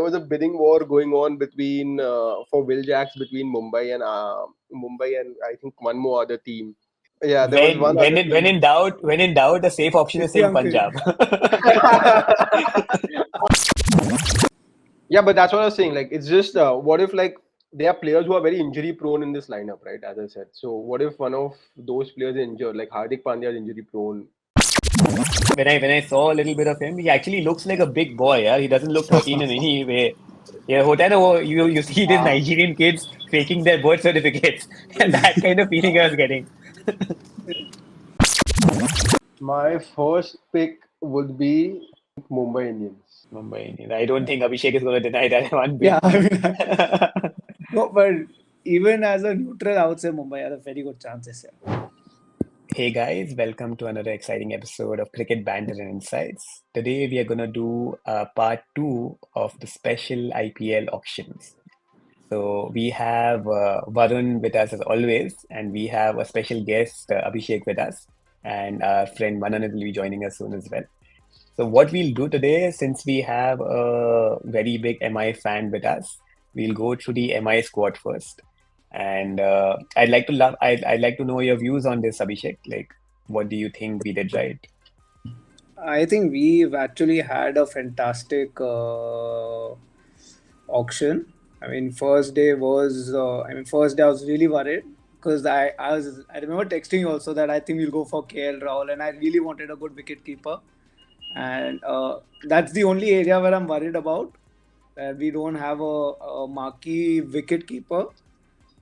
was a bidding war going on between for Will Jacks between Mumbai and I think one more other team. Yeah, there was one other team. When in doubt, the safe option is City saying uncle. Punjab. Yeah, but that's what I was saying. Like, it's just what if like there are players who are very injury prone in this lineup, right? As I said. So what if one of those players is injured, like Hardik Pandya is injury prone? When I saw a little bit of him, he actually looks like a big boy. Yeah, he doesn't look 13 in any way. Yeah, hota hai na wo, you see these Nigerian kids faking their birth certificates, and that kind of feeling I was getting. My first pick would be Mumbai Indians. Mumbai Indians. I don't think Abhishek is going to deny that one Yeah, bit. I mean, no, but even as a neutral, I would say Mumbai has a very good chance this year. Hey guys, welcome to another exciting episode of Cricket Banter and Insights. Today we are going to do part two of the special IPL auctions. So we have Varun with us as always, and we have a special guest, Abhishek, with us, and our friend Manan will be joining us soon as well. So what we'll do today, since we have a very big MI fan with us, we'll go through the MI squad first. And I'd like to know your views on this, Abhishek. Like, what do you think we did right? I think we've actually had a fantastic auction. First day I was really worried because I remember texting you also that I think we'll go for KL Rahul, and I really wanted a good wicket keeper, and that's the only area where I'm worried about, that we don't have a marquee wicket keeper.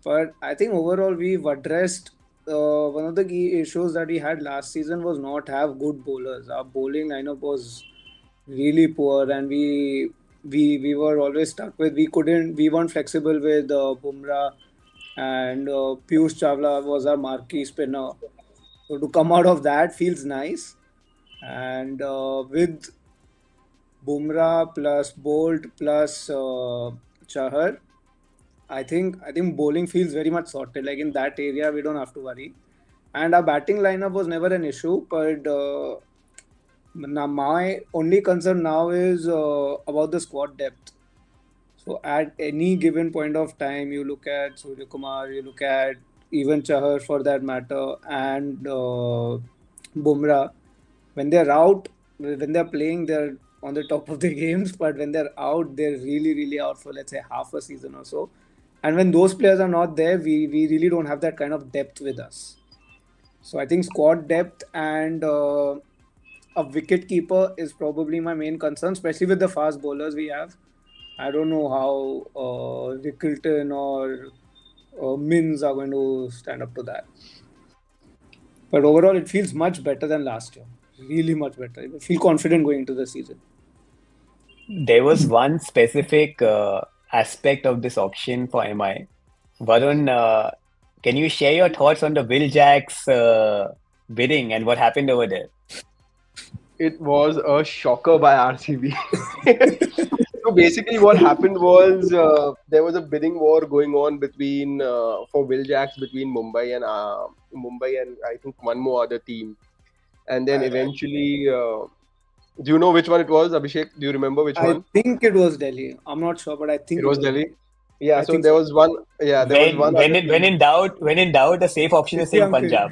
But I think overall we've addressed one of the key issues that we had last season was not have good bowlers. Our bowling lineup was really poor, and we were always stuck with we weren't flexible with Bumrah, and Piyush Chawla was our marquee spinner. So to come out of that feels nice, and with Bumrah plus Bolt plus Chahar, I think bowling feels very much sorted. Like in that area, we don't have to worry. And our batting lineup was never an issue, but now my only concern now is about the squad depth. So at any given point of time, you look at Surya Kumar, you look at even Chahar for that matter, and Bumrah. When they're out, when they're playing, they're on the top of the games. But when they're out, they're really, really out for let's say half a season or so. And when those players are not there, we really don't have that kind of depth with us. So I think squad depth and a wicket keeper is probably my main concern, especially with the fast bowlers we have. I don't know how Rickleton or Mins are going to stand up to that. But overall, it feels much better than last year. Really much better. I feel confident going into the season. There was one specific aspect of this auction for MI. Varun, can you share your thoughts on the Will Jacks bidding and what happened over there? It was a shocker by RCB. So basically, what happened was there was a bidding war going on between for Will Jacks between Mumbai and I think one more other team, and then eventually, do you know which one it was, Abhishek? Do you remember which I one? think it was Delhi. I'm not sure, but I think It was Delhi. Yeah, I so think there so. was one. Yeah, there was one other When team. in doubt, the safe option is City saying uncle. Punjab.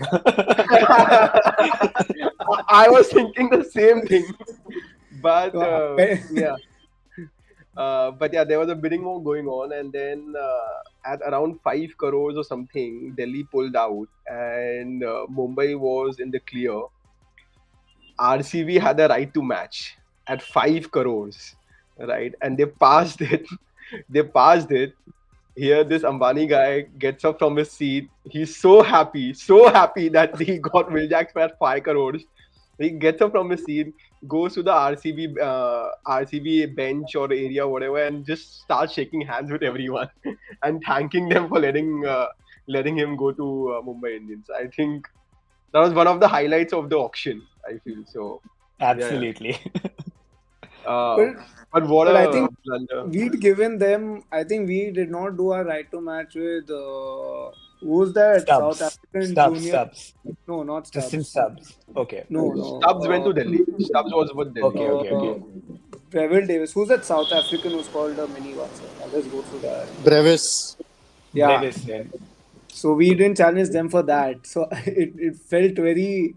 I was thinking the same thing, but yeah. But yeah, there was a bidding war going on, and then at around 5 crores or something, Delhi pulled out, and Mumbai was in the clear. RCB had a right to match at 5 crores, right? And they passed it. They passed it. Here, this Ambani guy gets up from his seat. He's so happy that he got Will Jacks for 5 crores. He gets up from his seat, goes to the RCB bench or area, whatever, and just starts shaking hands with everyone and thanking them for letting him go to Mumbai Indians. I think that was one of the highlights of the auction. I feel so. Absolutely. Uh, but what But I a think blunder! we'd given them. I think we did not do our right to match with who's that South African junior? Stubbs. No, not Tristan Stubbs. Stubbs. Okay. No, Stubbs went to no. Delhi. Stubbs was with Delhi. Okay. Uh, Breville Davis. Who's that South African who's called a mini Watson? I'll just go through that. Brevis. Yeah. Brevis, yeah. So we didn't challenge them for that. So it felt very.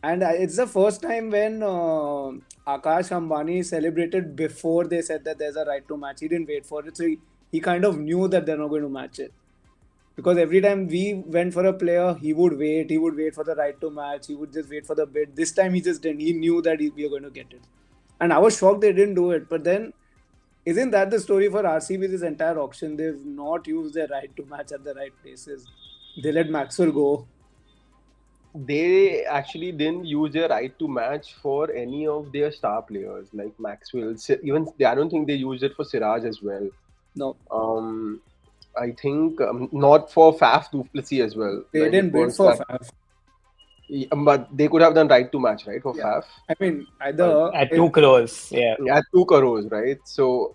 And it's the first time when Akash Ambani celebrated before they said that there's a right to match. He didn't wait for it. So he kind of knew that they're not going to match it. Because every time we went for a player, he would wait. He would wait for the right to match. He would just wait for the bid. This time he just didn't. He knew that we were going to get it. And I was shocked they didn't do it. But then, isn't that the story for RCB this entire auction? They've not used their right to match at the right places. They let Maxwell go. They actually didn't use their right to match for any of their star players like Maxwell. Even I don't think they used it for Siraj as well. No. I think not for Faf Duplessis as well. They Like, didn't bid for Faf. But they could have done right to match, right, for Yeah. Faf. I mean, either At 2 crores, yeah. At 2 crores, right? So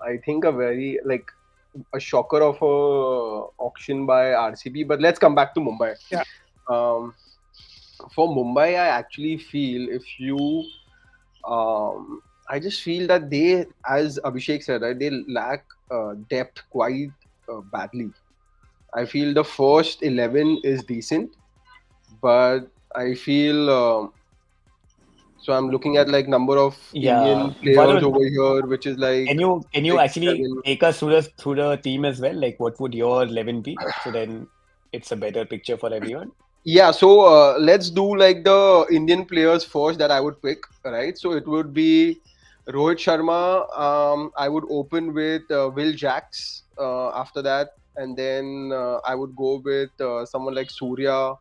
I think a shocker of a auction by RCB. But let's come back to Mumbai. Yeah. For Mumbai, I actually feel I just feel that they, as Abhishek said, right, they lack depth quite badly. I feel the first 11 is decent, but I feel so I'm looking at like number of Indian players Varun, over here, which is like Can you 6, actually 7. take us through the team as well? Like, what would your 11 be? So then it's a better picture for everyone. Yeah, so let's do like the Indian players first that I would pick, right? So it would be Rohit Sharma. I would open with Will Jacks after that, and then I would go with someone like Surya,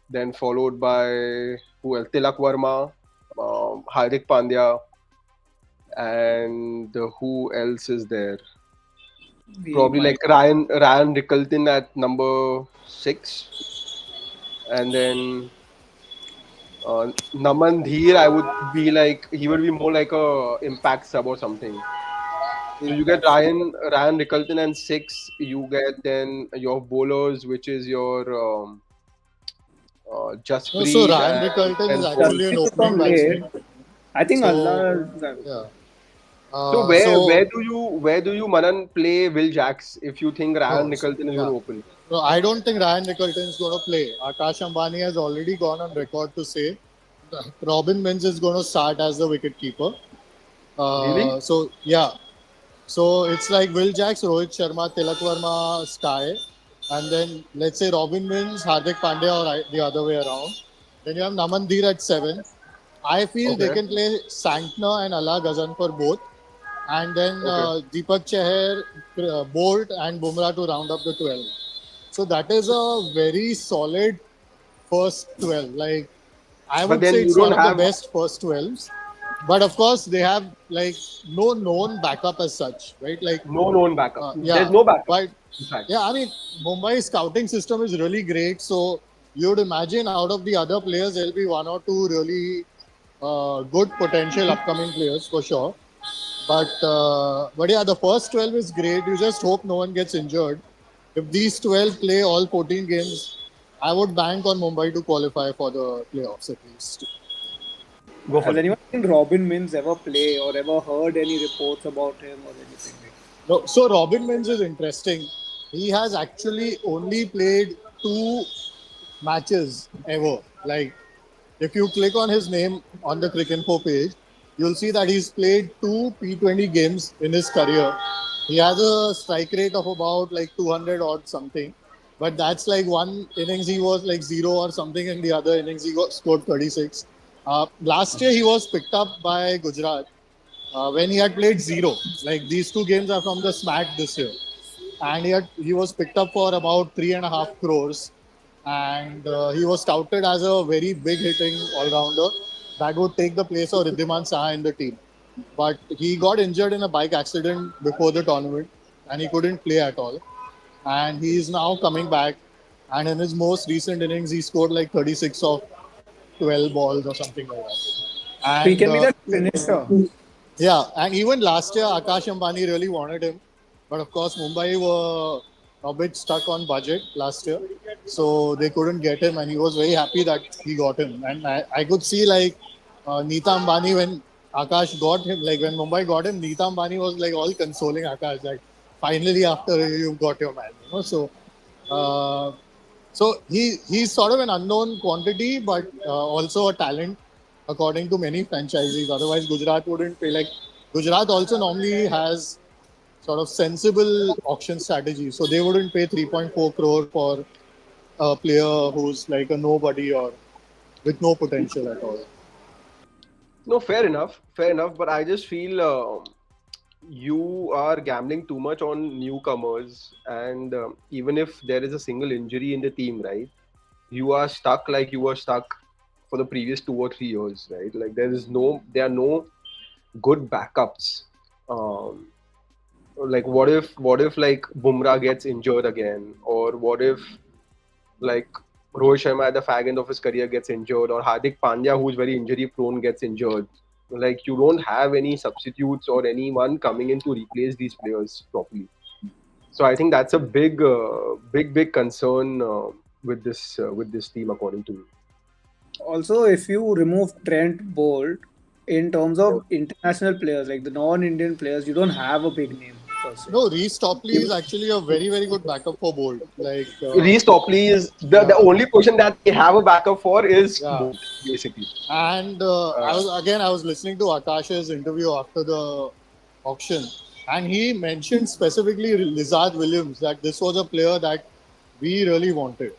then followed by who else? Tilak Verma, Hardik Pandya, and who else is there? Probably like Ryan Rickelton at number 6, and then Naman Dheer. I would be like he would be more like a impact sub or something. So you get Ryan Rickelton and 6. You get then your bowlers, which is your Jasprit. So Ryan Rickelton is actually an opening batsman. I think Allah. Yeah. So where do you Manan play Will Jacks if you think Ryan Rickelton is going to open? No, I don't think Ryan Rickelton is going to play. Akash Ambani has already gone on record to say that Robin Mins is going to start as the wicket keeper. Really? So yeah. So it's like Will Jacks, Rohit Sharma, Tilak Verma, Sky, and then let's say Robin Mins, Hardik Pandya, or the other way around. Then you have Naman Dheer at 7. I feel they can play Santner and Allah Ghazan for both. And then Deepak Chahar, Bolt and Bumrah to round up the 12. So that is a very solid first 12. Like I would say it's one of the best first 12s. But of course they have like no known backup as such, right? Like no known backup. There's no backup. But yeah, I mean Mumbai's scouting system is really great. So you would imagine out of the other players there'll be 1 or 2 really good potential upcoming players for sure. But yeah, the first 12 is great. You just hope no one gets injured. If these 12 play all 14 games, I would bank on Mumbai to qualify for the playoffs at least. Has anyone seen Robin Mins ever play or ever heard any reports about him or anything? No. So Robin Mins is interesting. He has actually only played 2 matches ever. Like if you click on his name on the Cricinfo page, you'll see that he's played 2 P20 games in his career. He has a strike rate of about like 200 odd something. But that's like one innings he was like 0 or something, and the other innings he scored 36. Last year he was picked up by Gujarat when he had played 0. Like these 2 games are from the SMAC this year. And he was picked up for about 3.5 crores. And he was touted as a very big hitting all-rounder that would take the place of Riddhiman Saha in the team. But he got injured in a bike accident before the tournament and he couldn't play at all. And he is now coming back. And in his most recent innings, he scored like 36 of 12 balls or something like that. And, he can be the finisher. Yeah, and even last year, Akash Ambani really wanted him. But of course, Mumbai were a bit stuck on budget last year. So they couldn't get him, and he was very happy that he got him. And I could see like Neeta Ambani, when Akash got him, like when Mumbai got him, Neeta Ambani was like all consoling Akash, like finally after you got your man, you know. Uh, so he's sort of an unknown quantity, but also a talent according to many franchisees. Otherwise, Gujarat wouldn't pay. Like Gujarat also normally has sort of sensible auction strategy, so they wouldn't pay 3.4 crore for a player who's like a nobody or with no potential at all. No, fair enough, fair enough. But I just feel you are gambling too much on newcomers, and even if there is a single injury in the team, right, you are stuck like you were stuck for the previous 2 or 3 years, right? Like there are no good backups. Um, like what if like Bumrah gets injured again, or what if like Rohit Sharma at the fag end of his career gets injured, or Hardik Pandya, who's very injury prone, gets injured. Like you don't have any substitutes or anyone coming in to replace these players properly. So I think that's a big concern with this team, according to me. Also, if you remove Trent Bolt, in terms Yeah. of international players, like the non-Indian players, you don't have a big name per se. No, Reece Topley is Even, actually a very good backup for Bolt. Like Reece Topley is the yeah, only person that they have a backup for is yeah. Bolt, basically. And Uh, I was listening to Akash's interview after the auction, and he mentioned specifically Lizard Williams, that this was a player that we really wanted.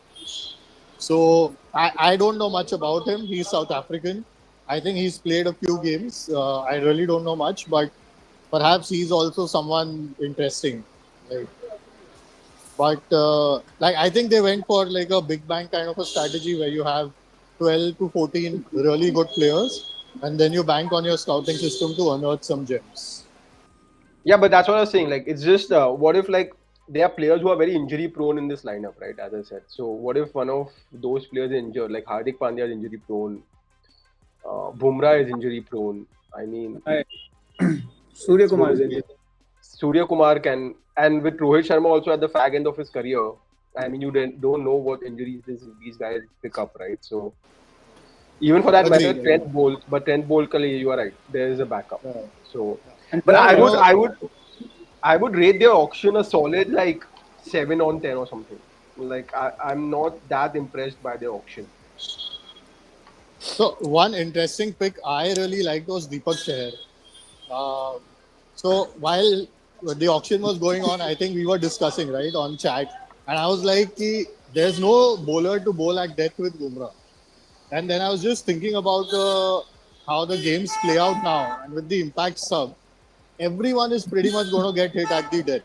So I don't know much about him. He's South African. I think he's played a few games. I really don't know much, but perhaps he's also someone interesting. Like, but like I think they went for like a big bang kind of a strategy where you have 12 to 14 really good players, and then you bank on your scouting system to unearth some gems. Yeah, but that's what I was saying. Like, it's just what if like there are players who are very injury prone in this lineup, right? As I said. So what if one of those players is injured, like Hardik Pandya is injury prone, Bumrah is injury prone. I mean, I, Surya it's Kumar going is to in. be Surya Kumar can, and with Rohit Sharma also at the fag end of his career. I mean, you don't know what injuries these guys pick up, right? So even for that matter, Agreed. Agreed. Trent Bolt, you are right. There is a backup. Yeah. So, And but plus, You know, I would rate their auction a solid like 7 on 10 or something. Like I'm not that impressed by their auction. so one interesting pick I really liked was Deepak Chahar. Uh, so while the auction was going on, I think we were discussing right on chat, and I was like, "Ki, there's no bowler to bowl at death with Bumrah." And then I was just thinking about how the games play out now, and with the impact sub, everyone is pretty much going to get hit at the death.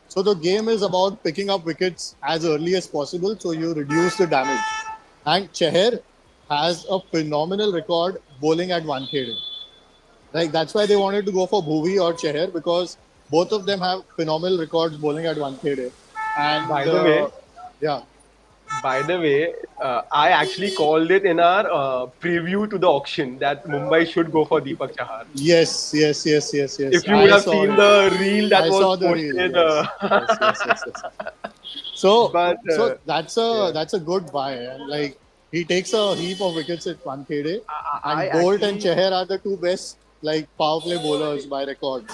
So the game is about picking up wickets as early as possible, so you reduce the damage. And Chahar has a phenomenal record bowling at 1 Like that's why they wanted to go for Bhuvi or Chahar, because both of them have phenomenal records bowling at 1 And By the way, yeah, by the way, I actually called it in our preview to the auction that Mumbai should go for Deepak Chahar. yes. If you would I have saw seen it. the reel that I was saw the reel. posted, Yes. So but yeah, that's a good buy, and like he takes a heap of wickets at 1 I and Bolt and actually Chahar are the two best like power play bowlers by record.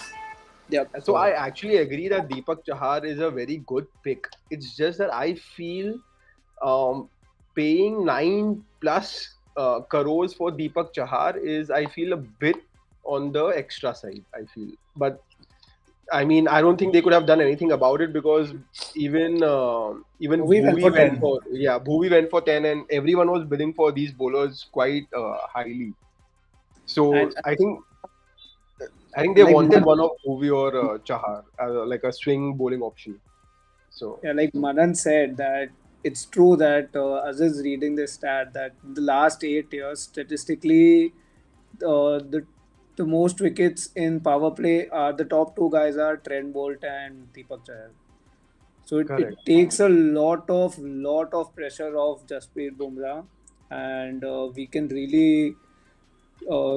yep. so I actually agree that Deepak Chahar is a very good pick. It's just that I feel um, paying 9+ crores for Deepak Chahar is, I feel, a bit on the extra side. I feel, but I mean, I don't think they could have done anything about it because even We went for Bhuvi went 10. for Bhuvi went for 10, and everyone was bidding for these bowlers quite highly. So And I think they like wanted one of Bhuvi or Chahar like a swing bowling option. So yeah, like Manan said that it's true that Aziz reading this stat that the last 8 years statistically the most wickets in power play are the top two guys are Trent Bolt and Deepak Chahar. So it correct. takes a lot of pressure off Jasprit Bumrah, and we can really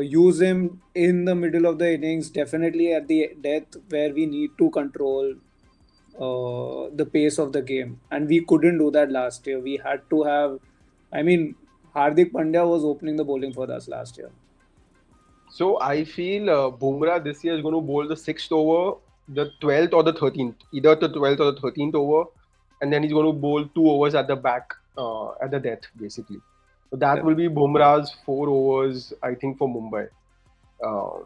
use him in the middle of the innings, definitely at the death where we need to control the pace of the game, and we couldn't do that last year. We had to have, I mean, Hardik Pandya was opening the bowling for us last year. So I feel Bumrah this year is going to bowl the sixth over, the 12th or the 13th, either the 12th or the 13th over, and then he's going to bowl 2 overs at the back, at the death, basically. So that will be Bumrah's 4 overs, I think, for Mumbai uh,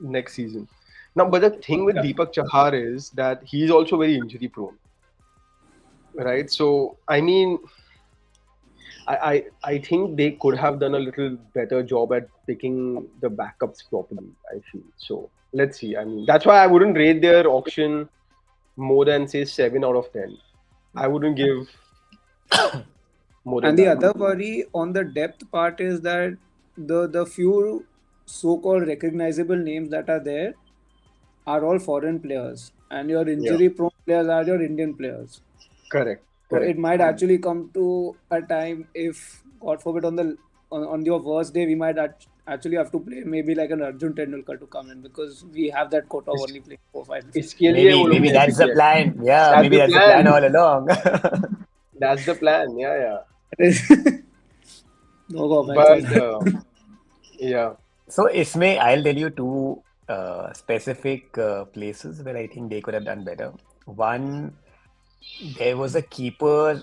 next season. Now, but the thing with Deepak Chahar is that he's also very injury prone, right? So, I mean, I think they could have done a little better job at picking the backups properly, I feel. So let's see. I mean, that's why I wouldn't rate their auction more than say 7 out of 10. I wouldn't give more than And the that. other worry on the depth part is that the few so-called recognizable names that are there are all foreign players, and your Yeah, injury-prone players are your Indian players. correct, So correct. it might actually come to a time if, God forbid, on your worst day, we might actually have to play maybe like an Arjun Tendulkar to come in because we have that quota of इस, only playing 4-5. इसके लिए वो लोग Maybe नहीं that's पिके the हैं. plan. Yeah, That's maybe the that's the plan plan. all along. That's the plan. Yeah, yeah. No comments. But yeah, So Ismay, I'll tell you two specific places where I think they could have done better. One, there was a keeper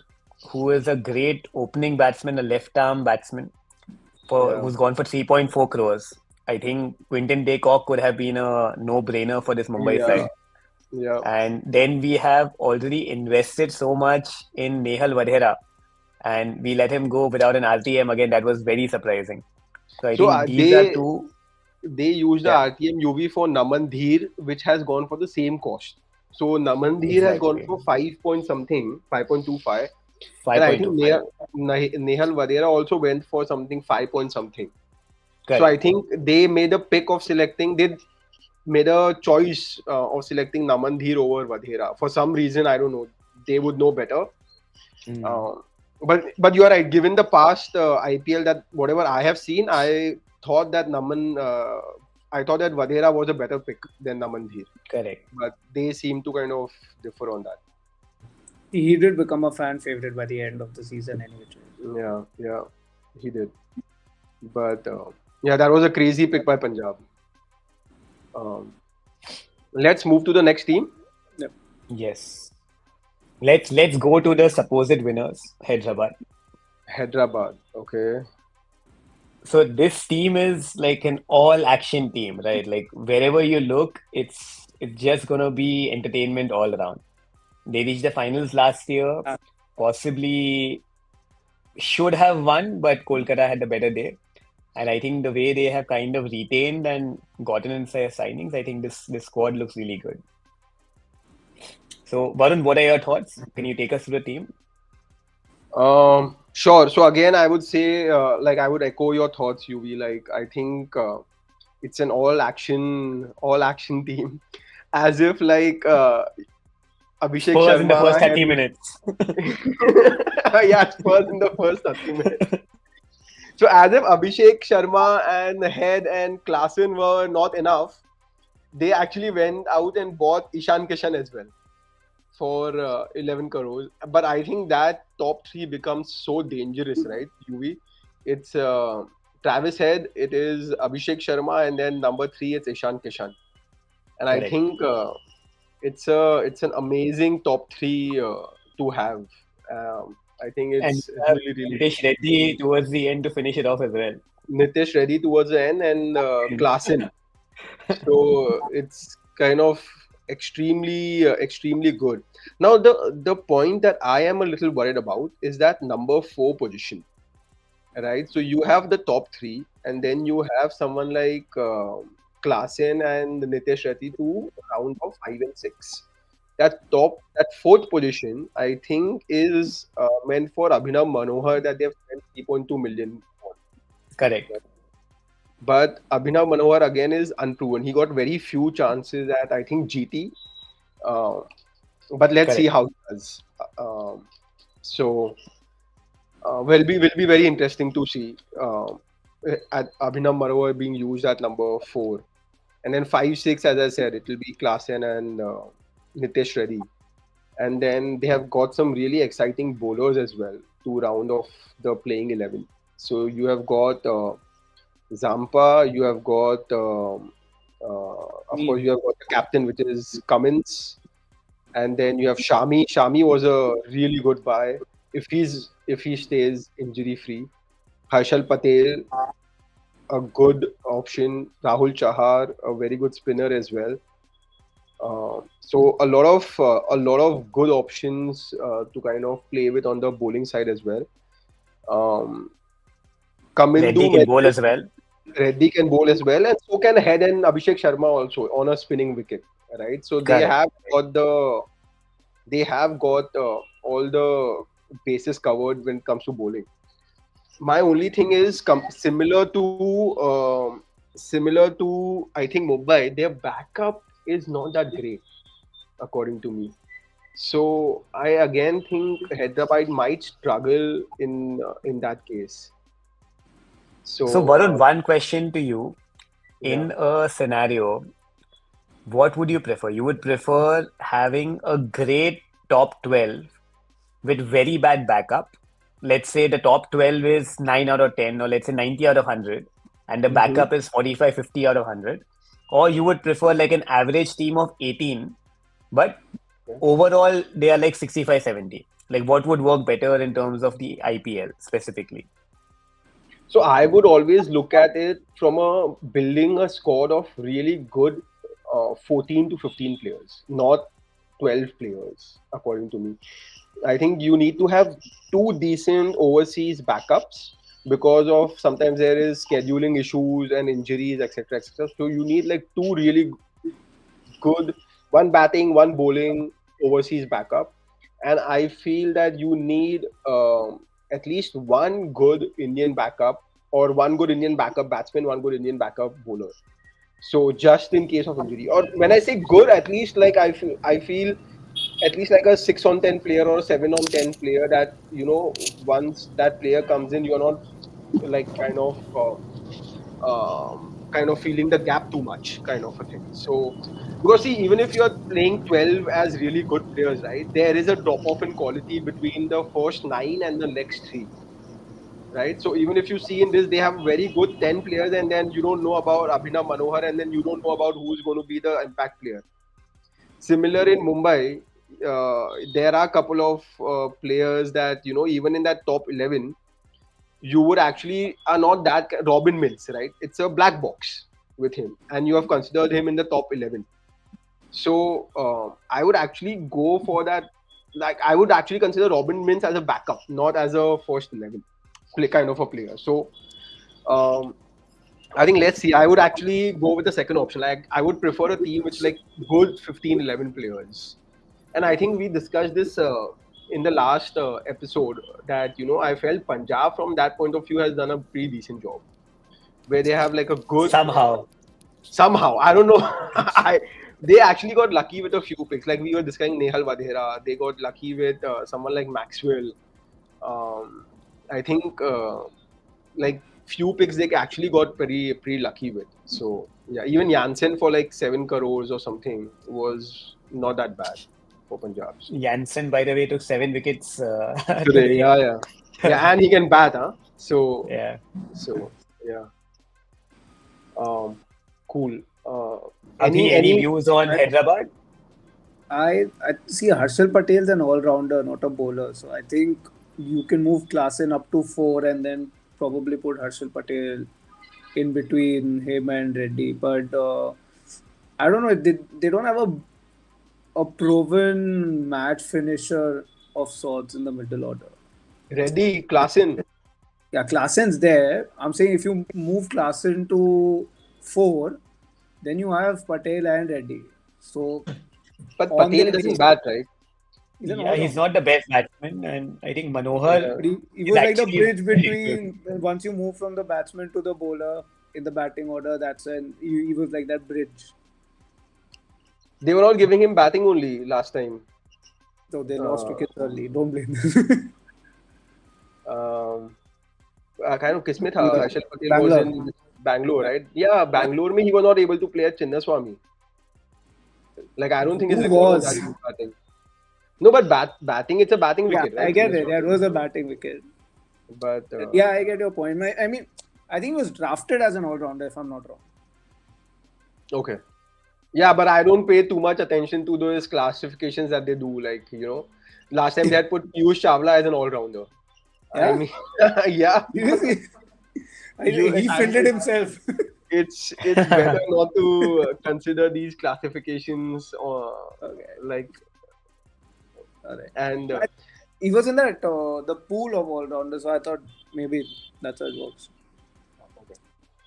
who is a great opening batsman, a left-arm batsman, yeah, who's gone for 3.4 crores. I think Quinton de Kock could have been a no-brainer for this Mumbai yeah, side. yeah. And then we have already invested so much in Nehal Vadhera, and we let him go without an RTM again. That was very surprising. So I So think these are two. they use the Yeah, RTM UV for Naman Dheer, which has gone for the same cost. So Naman Dheer has gone exactly. for 5 point something, 5.25, and I think 5.25. Nehal Vadera also went for something 5 point something. So I Correct. think they made a pick of selecting. They made a choice of selecting Naman Dheer over Vadera for some reason. I don't know. They would know better. Mm. Uh, but you are right. Given the past IPL, that whatever I have seen, thought that I thought that Vadera was a better pick than Naman Dheer. Correct. But they seem to kind of differ on that. He did become a fan favorite by the end of the season anyway. Yeah, yeah, he did. But yeah, that was a crazy pick by Punjab. Um, let's move to the next team. Yep. Yes. Let's go to the supposed winners, Hyderabad. Hyderabad. Okay. So this team is like an all-action team, right? Like wherever you look, it's just gonna be entertainment all around. They reached the finals last year, possibly should have won, but Kolkata had a better day. And I think the way they have kind of retained and gotten in their signings, I think this squad looks really good. So Varun, what are your thoughts? Can you take us through the team? Sure. So again, I would say, like, I would echo your thoughts, UV. Like, I think it's an all action team, as if like Abhishek Spurs in the first Sharma 30 and minutes. yeah, Spurs in the first 30 minutes. So as if Abhishek Sharma and Head and Klaasen were not enough, they actually went out and bought Ishan Kishan as well for 11 crores. But I think that top three becomes so dangerous, right, UV? It's Travis Head, it is Abhishek Sharma, and then number three, it's Ishan Kishan. And I Correct. think it's an amazing top three to have. I think And it's you have really, really Nitesh Reddy towards the end to finish it off as well. Nitish Reddy towards the end and Klaasen. So it's kind of extremely good. Now the point that I am a little worried about is that number four position, right? So you have the top three, and then you have someone like Klaasen and Nitish Reddy to round of 5 and 6. That fourth position, I think, is meant for Abhinav Manohar that they have spent 3.2 million on. Correct. But Abhinav Manohar again is unproven. He got very few chances at, I think, GT. Uh, but let's see Correct. how he does. So will be very interesting to see at Abhinav Manohar being used at number four, and then 5, 6, as I said, it will be Klaasen and Nitesh Reddy, and then they have got some really exciting bowlers as well to round off the playing 11. So you have got Zampa, you have got, of Me. course, you have got the captain, which is Cummins, and then you have Shami. Shami was a really good buy if he stays injury free. Harshal Patel, a good option. Rahul Chahar, a very good spinner as well. So a lot of good options to kind of play with on the bowling side as well. Um, Kamindu Reddy can bowl Medley, as well. Reddy can bowl as well, and so can Head and Abhishek Sharma also on a spinning wicket, right? So Correct. they have got all the bases covered when it comes to bowling. My only thing is similar to I think Mumbai, their backup is not that great according to me. So I again think Hyderabad might struggle in that case. So, So Varun, one question to you. yeah. In a scenario, what would you prefer? You would prefer having a great top 12 with very bad backup. Let's say the top 12 is 9 out of 10, or let's say 90 out of 100, and the Hmm. backup is 45, 50 out of 100. Or you would prefer like an average team of 18, but overall they are like 65, 70. Like, what would work better in terms of the IPL specifically? So I would always look at it from a building a squad of really good 14 to 15 players, not 12 players, according to me. I think you need to have two decent overseas backups because of sometimes there is scheduling issues and injuries, etc., etc. So you need like two really good, one batting, one bowling overseas backup, and I feel that you need at least one good Indian backup or one good Indian backup batsman, one good Indian backup bowler. So just in case of injury, or when I say good, at least like I feel at least like a 6 on 10 player or a 7 on 10 player that once that player comes in, you're not like kind of feeling the gap too much, kind of a thing. So because see, even if you're playing 12 as really good players, right, there is a drop off in quality between the first nine and the next three, right? So even if you see in this, they have very good 10 players, and then you don't know about Abhinav Manohar, and then you don't know about who's going to be the impact player. Similar in Mumbai, there are a couple of players that even in that top 11, you would actually are not that Robin Mills, right? It's a black box with him, and you have considered him in the top 11. So I would actually go for that. Like I would actually consider Robin Mills as a backup, not as a first 11 kind of a player. So um, I think let's see. I would actually go with the second option. Like I would prefer a team which like good 15, 11 players. And I think we discussed this in the last episode that I felt Punjab from that point of view has done a pretty decent job where they have like a good Somehow. somehow I don't know I they actually got lucky with a few picks like we were discussing Nehal Vadhera. They got lucky with someone like Maxwell. I think like few picks they actually got pretty lucky with. So yeah, even Jansen for like 7 crores or something was not that bad for Punjab. So Jansen, by the way, took 7 wickets today, today. yeah, and he can bat, huh? So Yeah. so yeah, um, cool. Abhi, any Any views on I, Hyderabad? I see Harshal Patel's an all-rounder, not a bowler. So I think you can move Klassen up to 4 and then probably put Harshal Patel in between him and Reddy. But I don't know. They don't have a proven match finisher of sorts in the middle order. ready, Klassen. Yeah, Klassen's there. I'm saying if you move Klassen to 4, then you have Patel and Reddy. So But on Patel their doesn't day, bat, right? he's an Yeah, he's all-rounder. not the best batsman, and I think Manohar Yeah. But he is was like the actually bridge very good. between once you move from the batsman to the bowler in the batting order. That's when he was like that bridge. They were all giving him batting only last time. So they lost Uh, wickets early. Don't blame them. um, kind of Kismet tha. Yeah. Harshal Patel was Bangalore. in Bangalore, Yeah. right? Yeah, Bangalore mein he was not able to play at Chinnaswamy. Like I don't think his Who record was that was? good batting. No, but batting it's a batting Yeah, wicket, I right? get it. Yeah, Chinnaswamy. it was a batting wicket. But Yeah, I get your point. I mean, I think he was drafted as an all-rounder, if I'm not wrong. Okay. Yeah, but I don't pay too much attention to those classifications that they do. Like, last time they had put Piyush Chawla as an all-rounder. I Yeah? mean, yeah. Seriously? You, He filled it himself. it's better not to consider these classifications Okay. like Alright. and He was in that the pool of all-rounders, so I thought maybe that's how it works.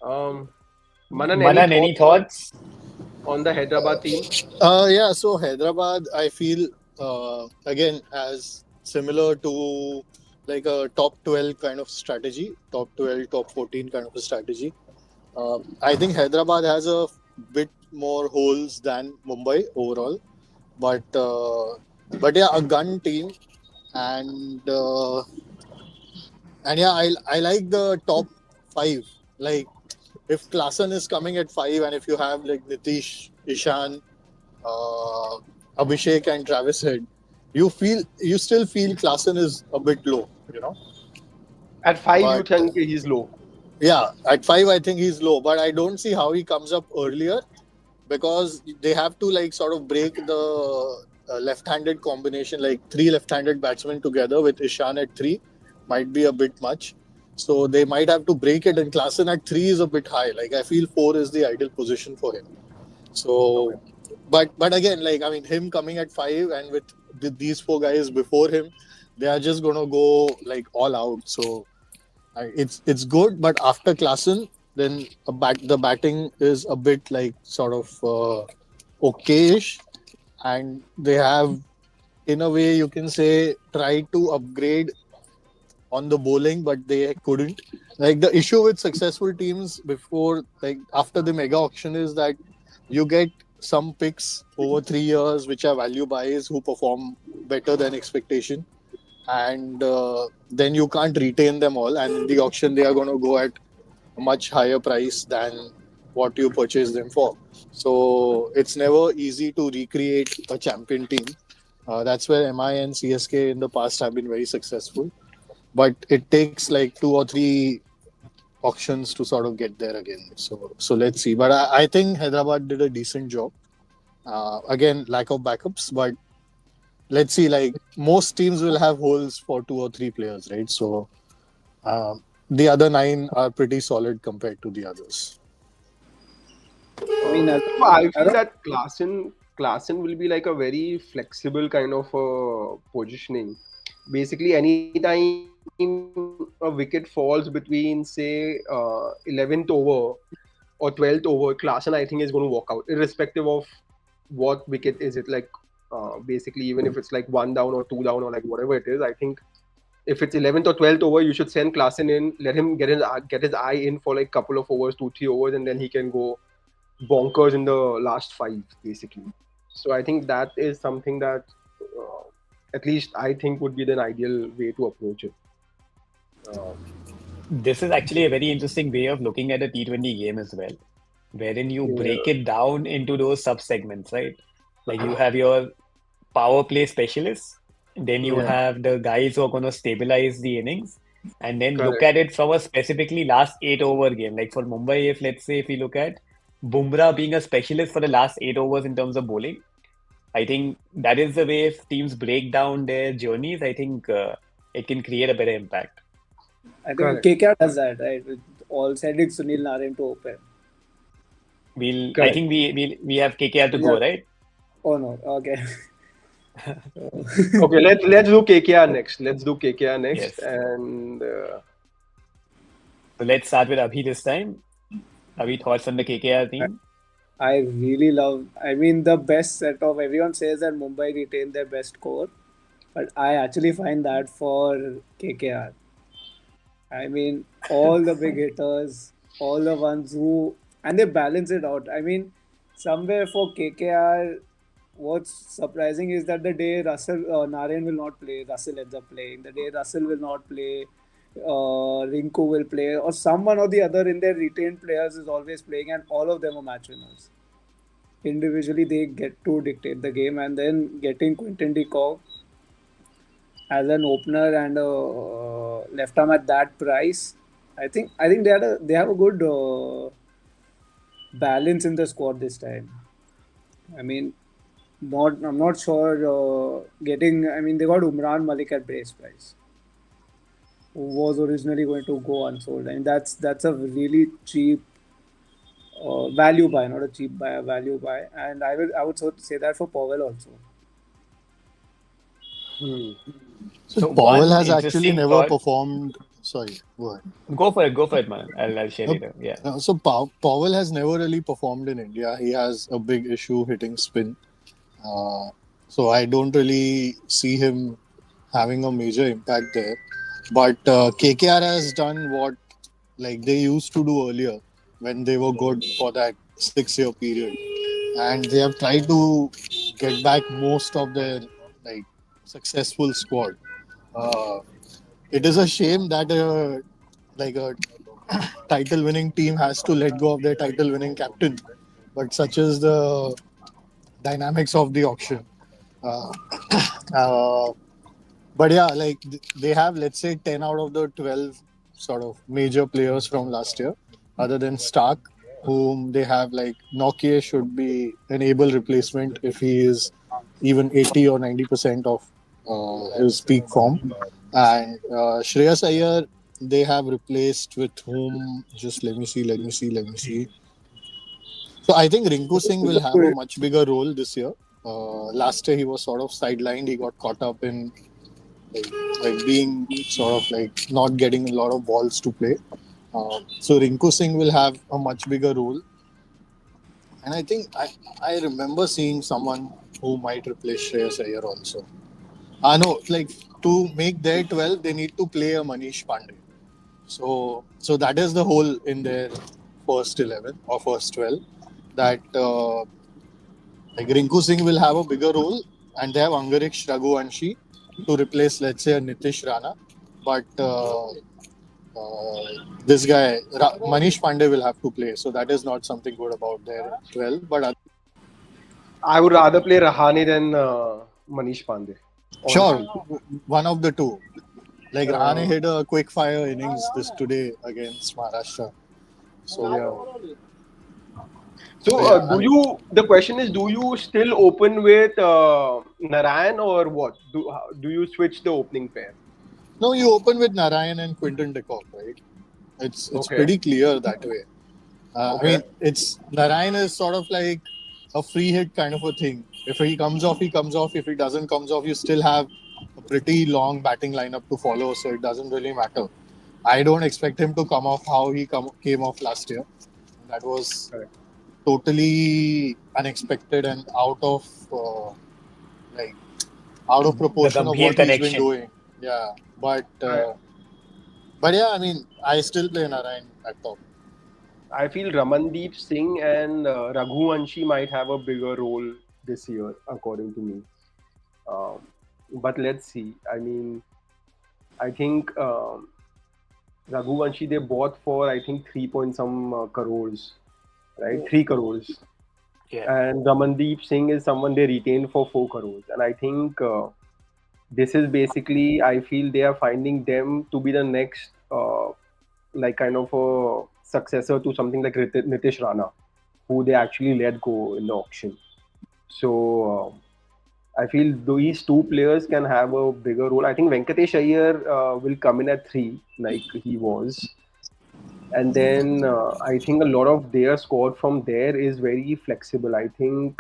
um Manan, any Manan, any thoughts thoughts? on the Hyderabad team? Yeah, so Hyderabad, I feel again as similar to like a top 12 kind of strategy, top 12, top 14 kind of a strategy. I think Hyderabad has a bit more holes than Mumbai overall, but yeah, a gun team, and yeah, I like the top five. Like if Klassen is coming at five, and if you have like Nitish, Ishan, uh, Abhishek, and Travis Head, you still feel Klassen is a bit low, At 5, you But think he's low? yeah, at five I think he's low, but I don't see how he comes up earlier because they have to like sort of break the left-handed combination, like three left-handed batsmen together with Ishan at three, might be a bit much. So they might have to break it, and Klassen at three is a bit high. Like I feel four is the ideal position for him. Okay. So, but again, like I mean, him coming at five and with these four guys before him, they are just gonna go like all out. So it's good, but after Klassen, then the batting is a bit like sort of okayish, and they have, in a way, you can say, tried to upgrade on the bowling, but they couldn't. Like the issue with successful teams before, like after the mega auction, is that you get some picks over 3 years which are value buys who perform better than expectation, and then you can't retain them all, and in the auction they are going to go at a much higher price than what you purchase them for. So it's never easy to recreate a champion team. That's where MI and CSK in the past have been very successful, but it takes like 2 or 3 auctions to sort of get there again. So let's see. But I think Hyderabad did a decent job. Again, lack of backups, but let's see. Like most teams will have holes for 2 or 3 players, right? So the other 9 are pretty solid compared to the others. I mean, So I feel that Klassen will be like a very flexible kind of positioning. Basically, anytime a wicket falls between, say, 11th over or 12th over, Klassen I think is going to walk out, irrespective of what wicket is it. Like, basically, even if it's like one down or two down or like whatever it is, I think if it's 11th or 12th over, you should send Klassen in, let him get his eye in for like couple of overs, 2 3 overs, and then he can go bonkers in the last five, basically. So I think that is something that, at least I think, would be the ideal way to approach it. This is actually a very interesting way of looking at a T20 game as well, wherein you break Yeah, it down into those sub-segments, right? Like you have your power play specialists, then you yeah, have the guys who are going to stabilize the innings, and then look correct. at it from a specifically last 8 over game. Like for Mumbai, if let's say if we look at Bumrah being a specialist for the last 8 overs in terms of bowling, I think that is the way if teams break down their journeys, I think it can create a better impact. I think Correct. KKR does that, right? With all sending Sunil Narine to open. I Correct. think we have KKR to Yeah. go, right? Oh no. Okay. Okay, let's do KKR next. Let's do KKR next, Yes. and So let's start with Abhi this time. Abhi, thoughts on the KKR team? I really love. I mean, the best set of everyone says that Mumbai retained their best core, but I actually find that for KKR. I mean, all the big hitters, all the ones who, and they balance it out. I mean, somewhere for KKR, what's surprising is that the day Russell Narayan will not play, Russell ends up playing. The day Russell will not play, Rinku will play, or someone or the other in their retained players is always playing, and all of them are match winners. Individually, they get to dictate the game, and then getting Quinton de Kock as an opener and a left arm at that price. I think they have a good balance in the squad this time. I mean, not I'm not sure getting. I mean, they got Umran Malik at base price, who was originally going to go unsold. I mean, that's a really cheap value buy, not a cheap buy, a value buy. And I would sort of say that for Powell also. Hmm. So So Powell one has actually interesting never thought. performed. Sorry, go ahead. Go for it, man. I'll share Uh, later. Yeah. Powell has never really performed in India. He has a big issue hitting spin. Uh, so I don't really see him having a major impact there. But KKR has done what like they used to do earlier when they were good for that 6 year period, and they have tried to get back most of their like successful squad. Uh, it is a shame that like a title winning team has to let go of their title winning captain, but such is the dynamics of the auction. Uh, uh, but yeah, like they have, let's say, 10 out of the 12 sort of major players from last year, other than Stark, whom they have like Nokia should be an able replacement if he is even 80 or 90% of his peak form. And Shreyas Iyer, they have replaced with whom? Just let me see. So I think Rinku Singh will have a much bigger role this year. Last year he was sort of sidelined. He got caught up in like, like being sort of like not getting a lot of balls to play. So Rinku Singh will have a much bigger role, and I think I remember seeing someone who might replace Shreyas Iyer also. No, like to make their 12, they need to play a Manish Pandey. So that is the hole in their first 11 or first 12. That like Rinku Singh will have a bigger role, and they have Angariksh Raghuvanshi to replace, let's say, a Nitish Rana. But this guy, Manish Pandey, will have to play. So that is not something good about their 12. But I would rather play Rahane than Manish Pandey, sure, honestly. one of the two. Like Rahane Uh, hit a quick fire innings this today against Maharashtra. yeah. So, so So, yeah, I do mean, you? The question is, do you still open with Narayan or what? Do you switch the opening pair? no, you open with Narayan and Quinton de Kock, right? It's Okay. pretty clear that way. I Okay. mean, it's Narayan is sort of like a free hit kind of a thing. If he comes off, he comes off. If he doesn't comes off, you still have a pretty long batting lineup to follow, so it doesn't really matter. I don't expect him to come off how came off last year. That was Correct. totally unexpected and like out of The proportion of Gambhir what he's been connection. doing. Yeah, but I yeah, I mean, I still play Narayan at top. I feel Ramandeep Singh and Raghuvanshi might have a bigger role this year, according to me. Um, but let's see. I mean, I think Raghuvanshi they bought for I think 3 point some crores, right? 3 crores. Yeah. And Ramandeep Singh is someone they retained for 4 crores. And I think this is basically I feel they are finding them to be the next like kind of a successor to something like Nitish Rana, who they actually let go in the auction. So I feel these two players can have a bigger role. I think Venkatesh Iyer will come in at three, like he was, and then I think a lot of their squad from there is very flexible. I think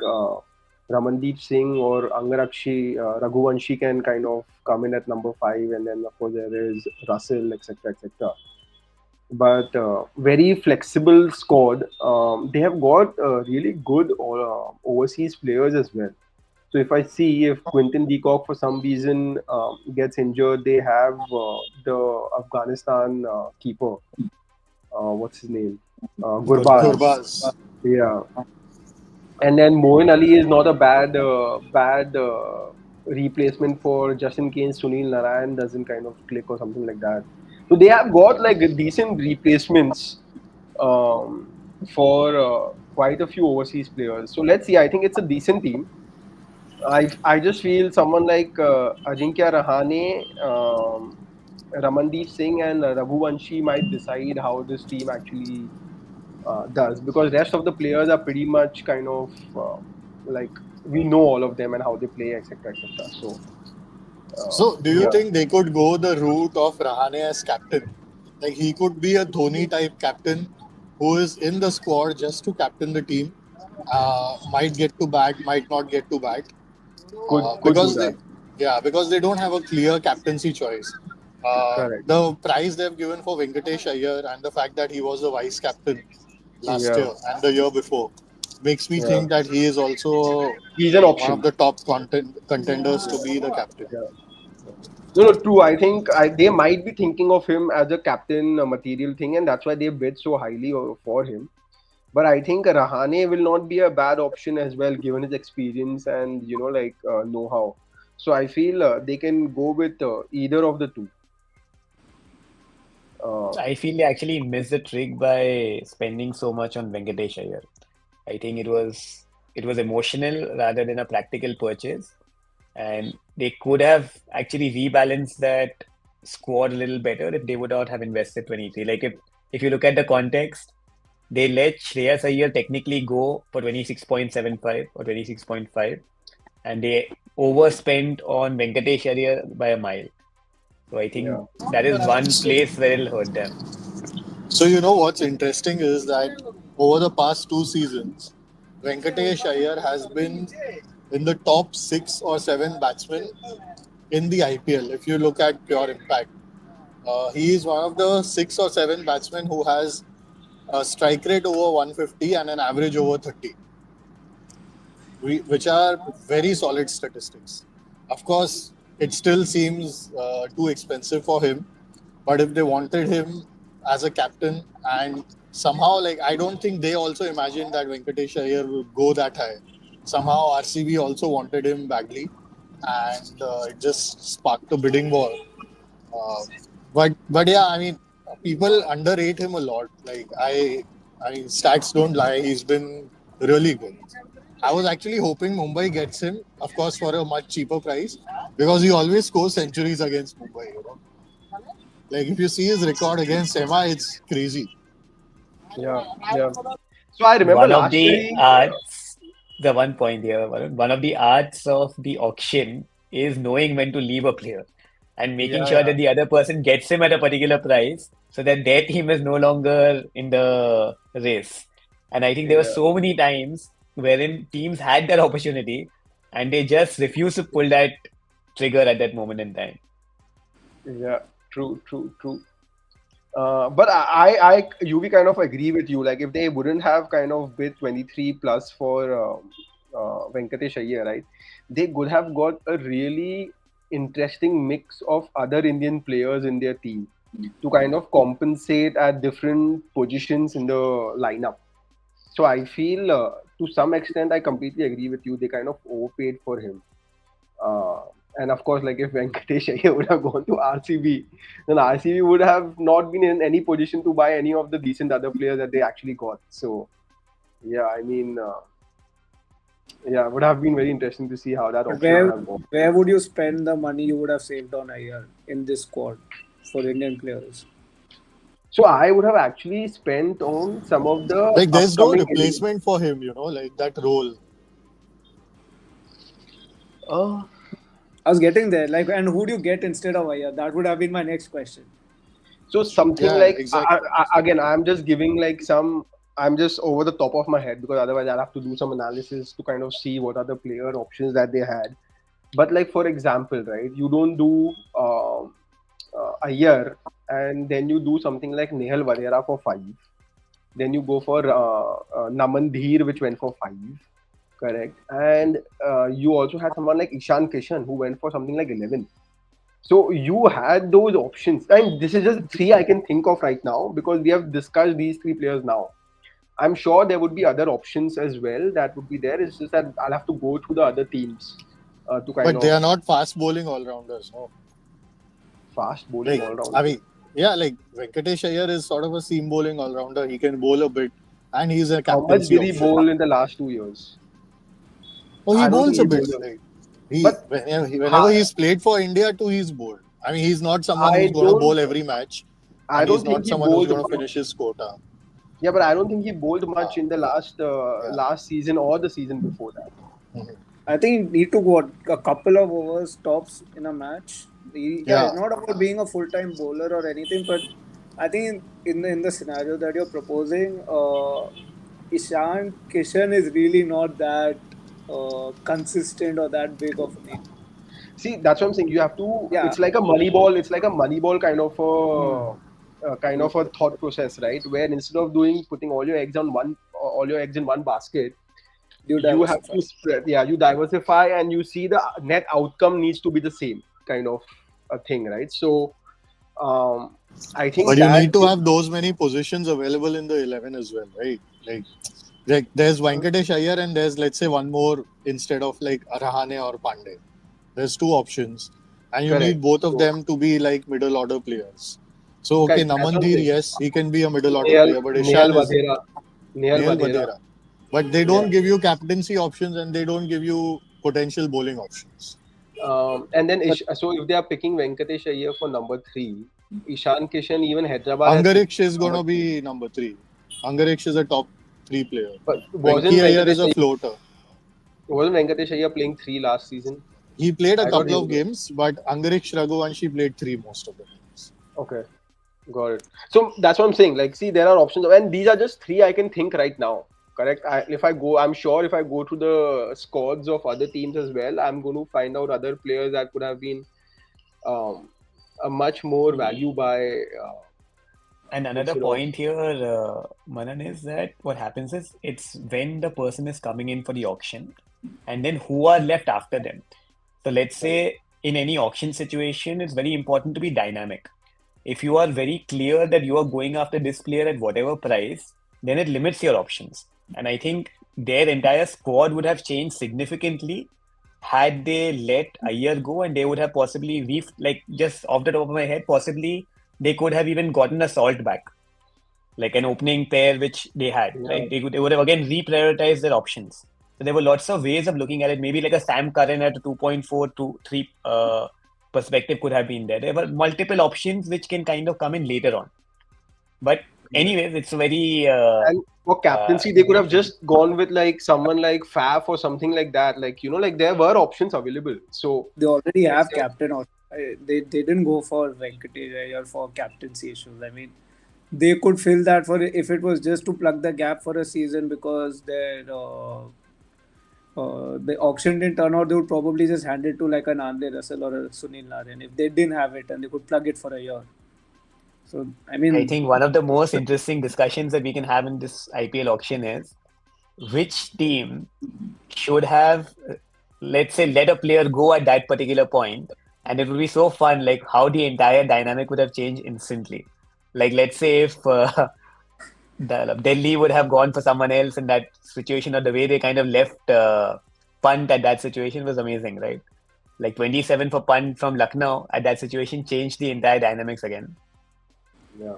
Ramandeep Singh or Raghuvanshi can kind of come in at number five, and then of course there is Russell, etc., etc. But very flexible squad. They have got really good overseas players as well. So if I see if Quinton de Kock for some reason gets injured, they have the Afghanistan keeper. What's his name? Gurbaz. Gurbaz. Yeah, and then Moin Ali is not a bad replacement for just in case Sunil Narayan doesn't kind of click or something like that. So they have got like decent replacements for quite a few overseas players. So let's see. I think it's a decent team. I just feel someone like Ajinkya Rahane. Ramandeep Singh and Raghuvanshi might decide how this team actually does, because rest of the players are pretty much kind of like, we know all of them and how they play, etc., etc. So So, do you yeah, think they could go the route of Rahane as captain? Like he could be a Dhoni type captain who is in the squad just to captain the team. Might get to bat, might not get to bat. could do Because that. because they don't have a clear captaincy choice. Correct. The prize they've given for Venkatesh Iyer and the fact that he was the vice captain last Yeah, year and the year before makes me yeah. think that he is also He's an one of option. the top contenders to be the captain. Yeah. No, no, true. I think they might be thinking of him as a captain material thing, and that's why they bid so highly for him. But I think Rahane will not be a bad option as well, given his experience and like know-how. So I feel they can go with either of the two. Uh, I feel they actually missed the trick by spending so much on Venkatesh Iyer. I think it was emotional rather than a practical purchase, and they could have actually rebalanced that squad a little better if they would not have invested 23. Like if you look at the context, they let Shreyas Iyer technically go for 26.75 or 26.5, and they overspent on Venkatesh Iyer by a mile. So I think yeah, that is one place where it'll hurt them. So you know what's interesting is that over the past two seasons, Venkatesh Iyer has been in the top 6 or 7 batsmen in the IPL. If you look at pure impact, he is one of the 6 or 7 batsmen who has a strike rate over 150 and an average over 30, which are very solid statistics. Of course, it still seems too expensive for him, but if they wanted him as a captain and somehow, like, I don't think they also imagined that Venkatesh Iyer would go that high. Somehow RCB also wanted him badly, and it just sparked a bidding war. Uh, but yeah, I mean, people underrate him a lot. Like I mean, stats don't lie. He's been really good. I was actually hoping Mumbai gets him, of course, for a much cheaper price, because he always scores centuries against Mumbai. You know, like if you see his record against Emma, it's crazy. yeah, yeah. So I remember One of last year the arts, the one point here, Varun, one of the arts of the auction is knowing when to leave a player and making yeah, sure yeah, that the other person gets him at a particular price so that their team is no longer in the race. And I think there were yeah, so many times wherein teams had that opportunity and they just refused to pull that trigger at that moment in time. yeah. True, true, true. But UV kind of agree with you. Like if they wouldn't have kind of bid 23 plus for Venkatesh Iyer, right? They could have got a really interesting mix of other Indian players in their team to kind of compensate at different positions in the lineup. So I feel to some extent I completely agree with you. They kind of overpaid for him. Uh, and of course, like if Venkatesh Iyer would have gone to RCB, then RCB would have not been in any position to buy any of the decent other players that they actually got. So yeah, I mean, yeah, it would have been very interesting to see how that But auction would have gone. where would you spend the money you would have saved on a year in this squad for Indian players? So I would have actually spent on some of the Like there's no upcoming. replacement for him, you know, like that role. Uh, I was getting there. Like, and who do you get instead of Iyer? That would have been my next question. so something Yeah, like exactly. again, I'm just giving like some. I'm just over the top of my head because otherwise I'll have to do some analysis to kind of see what are the player options that they had. But like for example, right, you don't do a year and then you do something like Nehal Vadera for 5, then you go for Naman Dheer, which went for 5, correct, and you also had someone like Ishan Kishan who went for something like 11. So you had those options, and this is just 3 I can think of right now because we have discussed these 3 players now. I'm sure there would be other options as well that would be there. It's just that I'll have to go through the other teams to kind But they of are not fast bowling all rounders. No, fast bowling like all round. I mean, yeah, like Venkatesh Iyer is sort of a seam bowling all rounder. He can bowl a bit, and he's a How much captaincy did he option. bowl in the last 2 years? Oh, he I don't think bowls a he bit. bowled. Like But whenever he's played for India too, he's bowled. I mean, he's not someone I who's going to don't. bowl every match, I and he's don't think not he someone who's bowled going to much. finish his quota. Yeah, but I don't think he bowled Ah, much in the last yeah. last season or the season before that. Mhm. I think you need to go a couple of overs tops in a match. Yeah, Yeah. it's not about being a full-time bowler or anything, but I think in the scenario that you're proposing, Ishan Kishan is really not that consistent or that big of a name. See, that's what I'm saying. You have to. Yeah. It's like a money ball. It's like a money ball Hmm. kind of a thought process, right? Where instead of doing putting all your eggs in one basket, You you have diversify. to spread. Yeah, you diversify and you see the net outcome needs to be the same kind of a thing, right? So, um, I think But you that need to have those many positions available in the 11 as well, right? Like there's Venkatesh Iyer and there's, let's say, one more instead of like Rahane or Pandey. There's two options, and you correct. need both of So, them to be like middle order players. So, okay, correct. That's what I'm Namandir, saying. yes, he can be a middle order Nehal, player, but Nehal Ishan is Vadera, Nehal Nehal Vadera. Vadera. But they Yeah. don't give you captaincy options and they don't give you potential bowling options. And then But So if they are picking Venkatesh Iyer for number three, Ishan Kishan, even Hyderabad has picked Angariksh is going number to three. be number three. Angariksh is a top three player. But Venki Iyer is a floater. Wasn't Venkatesh Iyer playing three last season? He played a I thought couple he of was. games, but Angariksh Raghuvanshi played three most of the games. Okay, got it. So that's what I'm saying. Like, see, there are options, and these are just three I can think right now. Correct. I'm sure if I go to the squads of other teams as well, I'm going to find out other players that could have been um, a much more value by And another instead of. point here, Manan, is that what happens is it's when the person is coming in for the auction and then who are left after them. So let's say in any auction situation, it's very important to be dynamic. If you are very clear that you are going after this player at whatever price, then it limits your options. And I think their entire squad would have changed significantly had they let a year go, and they would have possibly like just off the top of my head, possibly they could have even gotten a Salt back, like an opening pair which they had. Yeah. Like they would have again reprioritized their options. So there were lots of ways of looking at it. Maybe like a Sam Curran at a 2.4 to 3 perspective could have been there. There were multiple options which can kind of come in later on. But anyways, it's a very And for captaincy, they could have just gone with like someone like Faf or something like that. Like, like there were options available. So they already let's have say, captain. They didn't go for Venkatesh Iyer for captaincy issues. I mean, they could fill that for if it was just to plug the gap for a season because the auction didn't turn out. They would probably just hand it to like an Andre Russell or a Sunil Narine if they didn't have it and they could plug it for a year. So I I mean, think one of the most interesting discussions that we can have in this IPL auction is which team should have, let's say, let a player go at that particular point, and it would be so fun, like how the entire dynamic would have changed instantly. Like, let's say if Delhi would have gone for someone else in that situation, or the way they kind of left punt at that situation was amazing, right? Like 27 for punt from Lucknow at that situation changed the entire dynamics again. yeah.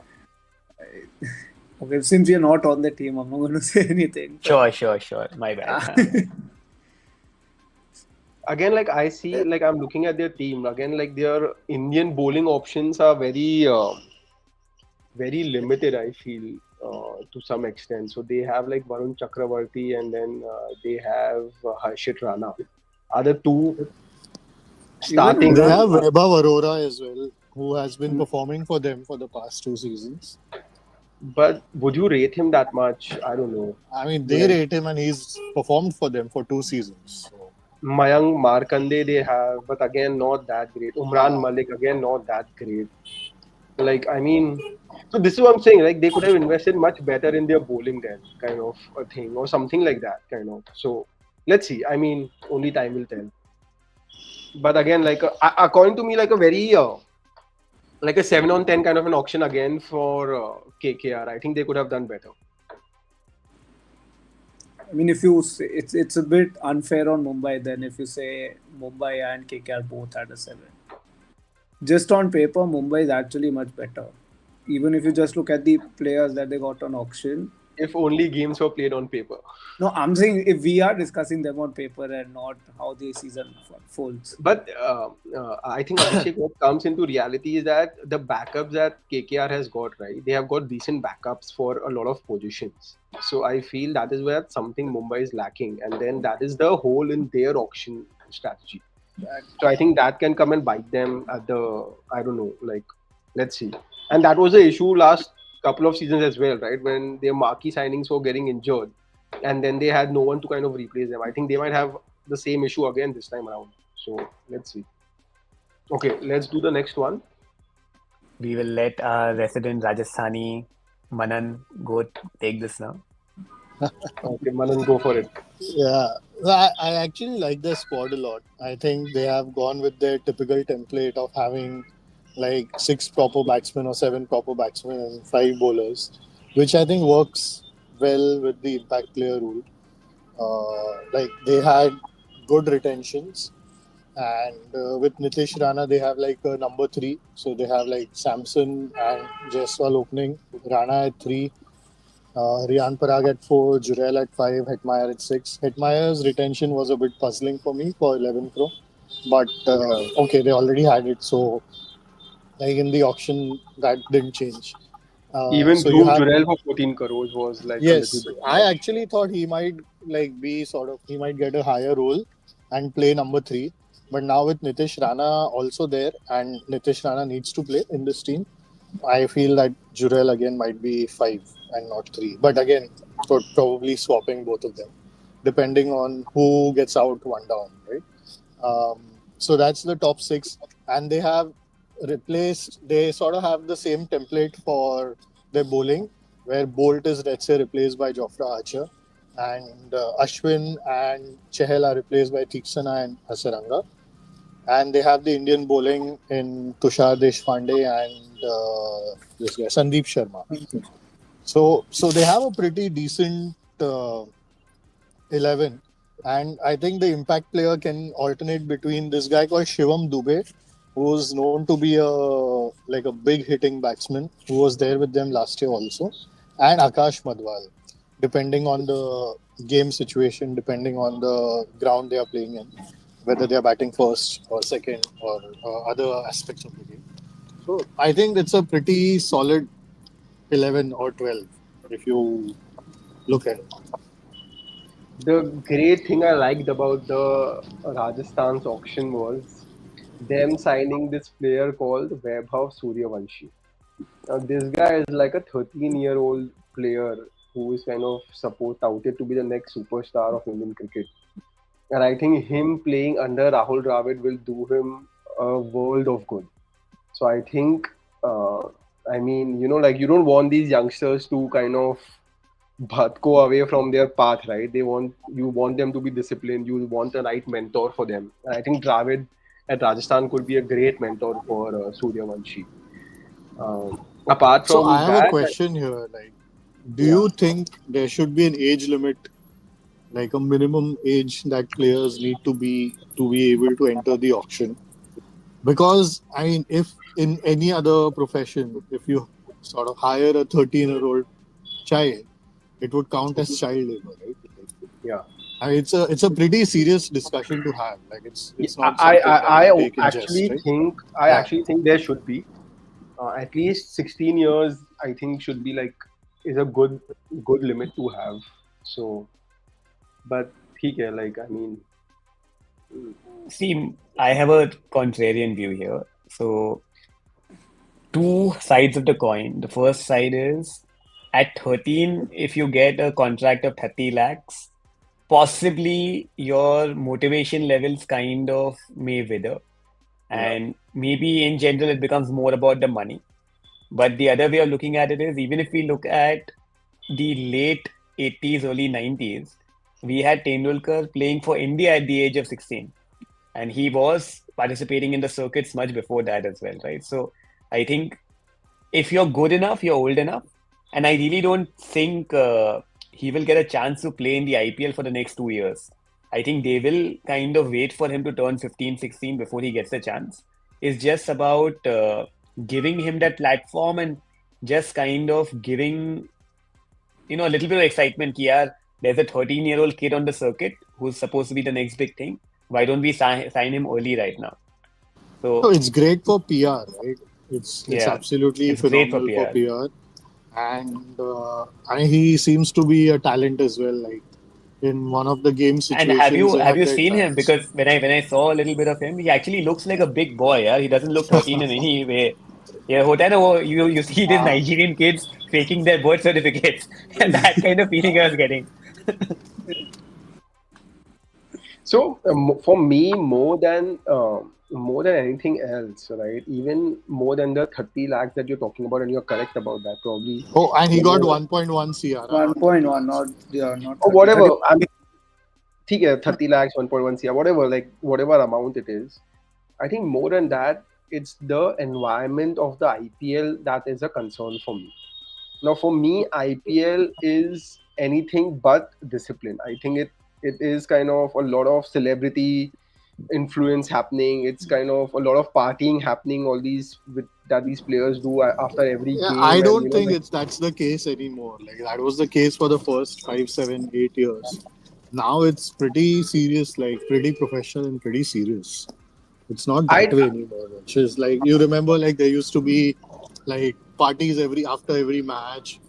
okay, since we are not on the team, I'm not going to say anything. Sure. My bad. Again, like I see, like I'm looking at their team again, like their Indian bowling options are very limited. I feel to some extent. So they have like Varun Chakravarti, and then they have Harshit Rana. Other two Even starting. They Umran, have Vaibhav Arora as well, who has been performing for them for the past two seasons. But would you rate him that much? I don't know. I mean, they Like rate him and he's performed for them for two seasons. So, Mayank Markande they have, but again not that great. Umran uh, Malik again not that great. Like I mean, so this is what I'm saying. Like they could have invested much better in their bowling then, kind of a thing, or something like that, kind of. So let's see. I mean, only time will tell. But again, like according to me, like a 7 on 10 kind of an auction again for KKR. I think they could have done better. I mean, if you say, it's a bit unfair on Mumbai then if you say Mumbai and KKR both had a 7. Just on paper, Mumbai is actually much better. Even if you just look at the players that they got on auction, if only games were played on paper. No, I'm saying if we are discussing them on paper and not how the season folds. But I think Abhishek, what comes into reality is that the backups that KKR has got, right? They have got decent backups for a lot of positions. So I feel that is where something Mumbai is lacking, and then that is the hole in their auction strategy. So I think that can come and bite them at the, I don't know, like, let's see. And that was the issue last couple of seasons as well, right? When their marquee signings were getting injured, and then they had no one to kind of replace them. I think they might have the same issue again this time around. So let's see. Okay, let's do the next one. We will let our resident Rajasthani Manan go take this now. Okay, Manan, go for it. Yeah, I actually like their squad a lot. I think they have gone with their typical template of having like 6 proper batsmen or 7 proper batsmen and 5 bowlers, which I think works well with the impact player rule. Like they had good retentions, and with Nitish Rana, they have like a number 3. So they have like Samson and Jaiswal opening, Rana at 3, Rian Parag at 4, Jurel at 5, Hetmeyer at 6. Hetmeyer's retention was a bit puzzling for me for 11 crore, but Yeah. okay, they already had it, so like in the auction that didn't change. Even So you Dhruv have Jurel for 14 crores was like a little yes, bit I off. actually thought he might like be sort of he might get a higher role and play number 3, but now with Nitish Rana also there and Nitish Rana needs to play in this team, I feel that Jurel again might be 5 and not 3. But again, probably swapping both of them, depending on who gets out one down, right? Um, so that's the top 6. And they have they sort of have the same template for their bowling, where Bolt is, let's say, replaced by Jofra Archer, and Ashwin and Chehel are replaced by Tiksana and Hasaranga, and they have the Indian bowling in Tushar Deshpande and this guy Sandeep Sharma. So they have a pretty decent 11, and I think the impact player can alternate between this guy called Shivam Dubey, who's known to be a big hitting batsman who was there with them last year also, and Akash Madwal, depending on the game situation, depending on the ground they are playing in, whether they are batting first or second or other aspects of the game. So I think it's a pretty solid 11 or 12 if you look at it. The great thing I liked about the Rajasthan's auction was them signing this player called Vaibhav Suryavanshi. Now, this guy is like a 13-year-old player who is kind of supposed touted to be the next superstar of Indian cricket. And I think him playing under Rahul Dravid will do him a world of good. So I think, I mean, like you don't want these youngsters to kind of but go away from their path, right? You want them to be disciplined. You want a right mentor for them. And I think Dravid at Rajasthan could be a great mentor for Suryavanshi. Apart So from I have a that, question here. Like, do yeah, you think there should be an age limit, like a minimum age that players need to be able to enter the auction? Because I mean, if in any other profession, if you sort of hire a 13-year-old child, it would count as child labor, right? yeah. I mean, it's a pretty serious discussion to have. Like, Yeah, it's not something that you take in jest, actually right? think I Yeah. actually think there should be at least 16 years. I think should be like is a good limit to have. So, but okay, like I mean, See, I have a contrarian view here. So, two sides of the coin. The first side is at 13, if you get a contract of 30 lakhs, possibly your motivation levels kind of may wither. yeah, And maybe in general, it becomes more about the money. But the other way of looking at it is even if we look at the late 80s, early 90s, we had Tendulkar playing for India at the age of 16. And he was participating in the circuits much before that as well, right? So I think if you're good enough, you're old enough. And I really don't think he will get a chance to play in the IPL for the next 2 years. I think they will kind of wait for him to turn 15, 16 before he gets the chance. It's just about giving him that platform and just kind of giving a little bit of excitement. There's a 13-year-old kid on the circuit who's supposed to be the next big thing. Why don't we sign him early right now? So So it's great for PR, right? It's yeah, absolutely it's great for phenomenal for PR. PR, and he seems to be a talent as well. Like in one of the game And have situations, you they have had you that seen him? chance. Because when I saw a little bit of him, he actually looks like a big boy. Yeah, he doesn't look 13 in any way. Yeah, होता है ना वो you see these Ah, Nigerian kids faking their birth certificates, and that kind of feeling I was getting. So for me, more than anything else, right? Even more than the 30 lakhs that you're talking about, and you're correct about that, probably. oh, and he got Whenever- 1.1 CR, One not point 30 one, lakhs. not yeah, not or 30. whatever. 30. ठीक है, 30 lakhs, 1.1 CR, whatever, like whatever amount it is. I think more than that, it's the environment of the IPL that is a concern for me. Now, for me, IPL is anything but discipline. I think it is kind of a lot of celebrity influence happening. It's kind of a lot of partying happening. All these that these players do after every Yeah, I game, and don't think like, that's the case anymore. Like that was the case for the first 5, 7, 8 years. Now it's pretty serious, like pretty professional and pretty serious. It's not I that way anymore. Which is like you remember, like there used to be like parties after every match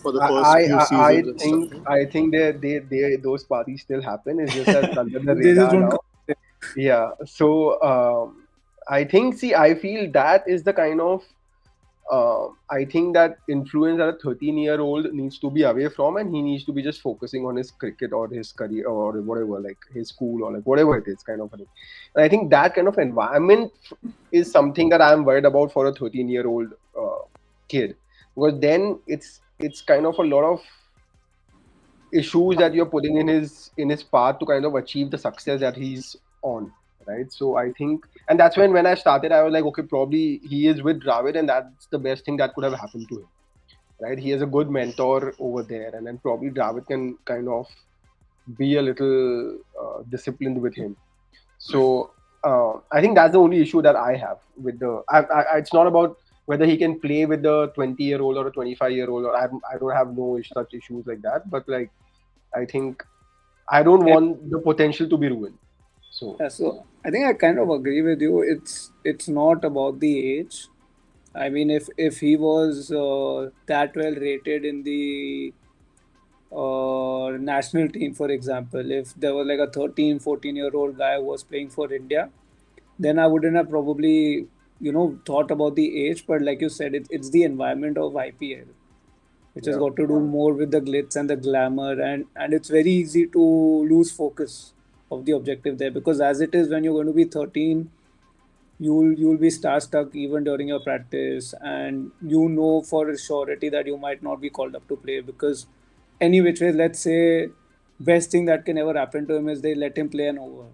for the first few seasons and stuff. Right? I think they those parties still happen. It's just that it's under the They just radar don't now. come. Yeah. So I think, see, I feel that is the kind of I think that influence that a 13-year-old needs to be away from, and he needs to be just focusing on his cricket or his career or whatever, like his school or like whatever it is, kind of a thing. And I think that kind of environment is something that I'm worried about for a 13-year-old kid, because then it's kind of a lot of issues that you're putting in his path to kind of achieve the success that he's on, right? So I think, and that's when I started, I was like, okay, probably he is with Dravid, and that's the best thing that could have happened to him, right? He has a good mentor over there, and then probably Dravid can kind of be a little disciplined with him. So I think that's the only issue that I have with it's not about whether he can play with the 20-year-old or a 25-year-old, or I don't have no such issues like that, but like I think I don't Yeah, want the potential to be ruined. So yeah, so I think I kind of agree with you. It's not about the age. I mean, if he was that well rated in the national team, for example, if there was like a 13, 14-year-old guy who was playing for India, then I wouldn't have probably, thought about the age. But like you said, it's the environment of IPL, which has yeah, got to do more with the glitz and the glamour, and it's very easy to lose focus of the objective there, because as it is, when you're going to be 13, you'll be star stuck even during your practice, and for a surety that you might not be called up to play, because any which way, let's say, best thing that can ever happen to him is they let him play an over,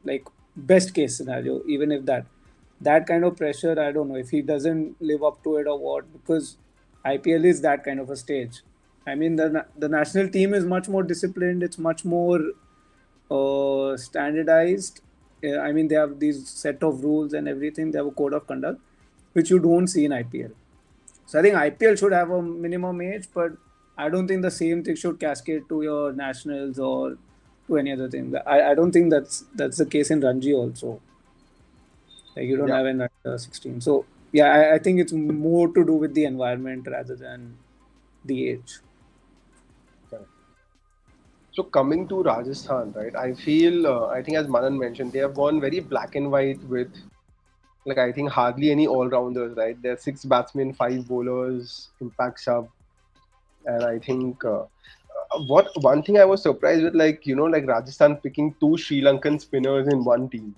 like best case scenario. Even if that kind of pressure, I don't know if he doesn't live up to it or what, because IPL is that kind of a stage. I mean, the national team is much more disciplined. It's much more standardized. I mean, they have these set of rules and everything. They have a code of conduct, which you don't see in IPL. So I think IPL should have a minimum age, but I don't think the same thing should cascade to your nationals or to any other thing. I don't think that's the case in Ranji also. Like you don't yeah, have an under 16. So yeah, I think it's more to do with the environment rather than the age. correct. So coming to Rajasthan, right? I feel I think as Manan mentioned, they have gone very black and white with, like, I think hardly any all rounders, right? There are six batsmen, five bowlers, impact sub, and I think what one thing I was surprised with, like, like Rajasthan picking two Sri Lankan spinners in one team.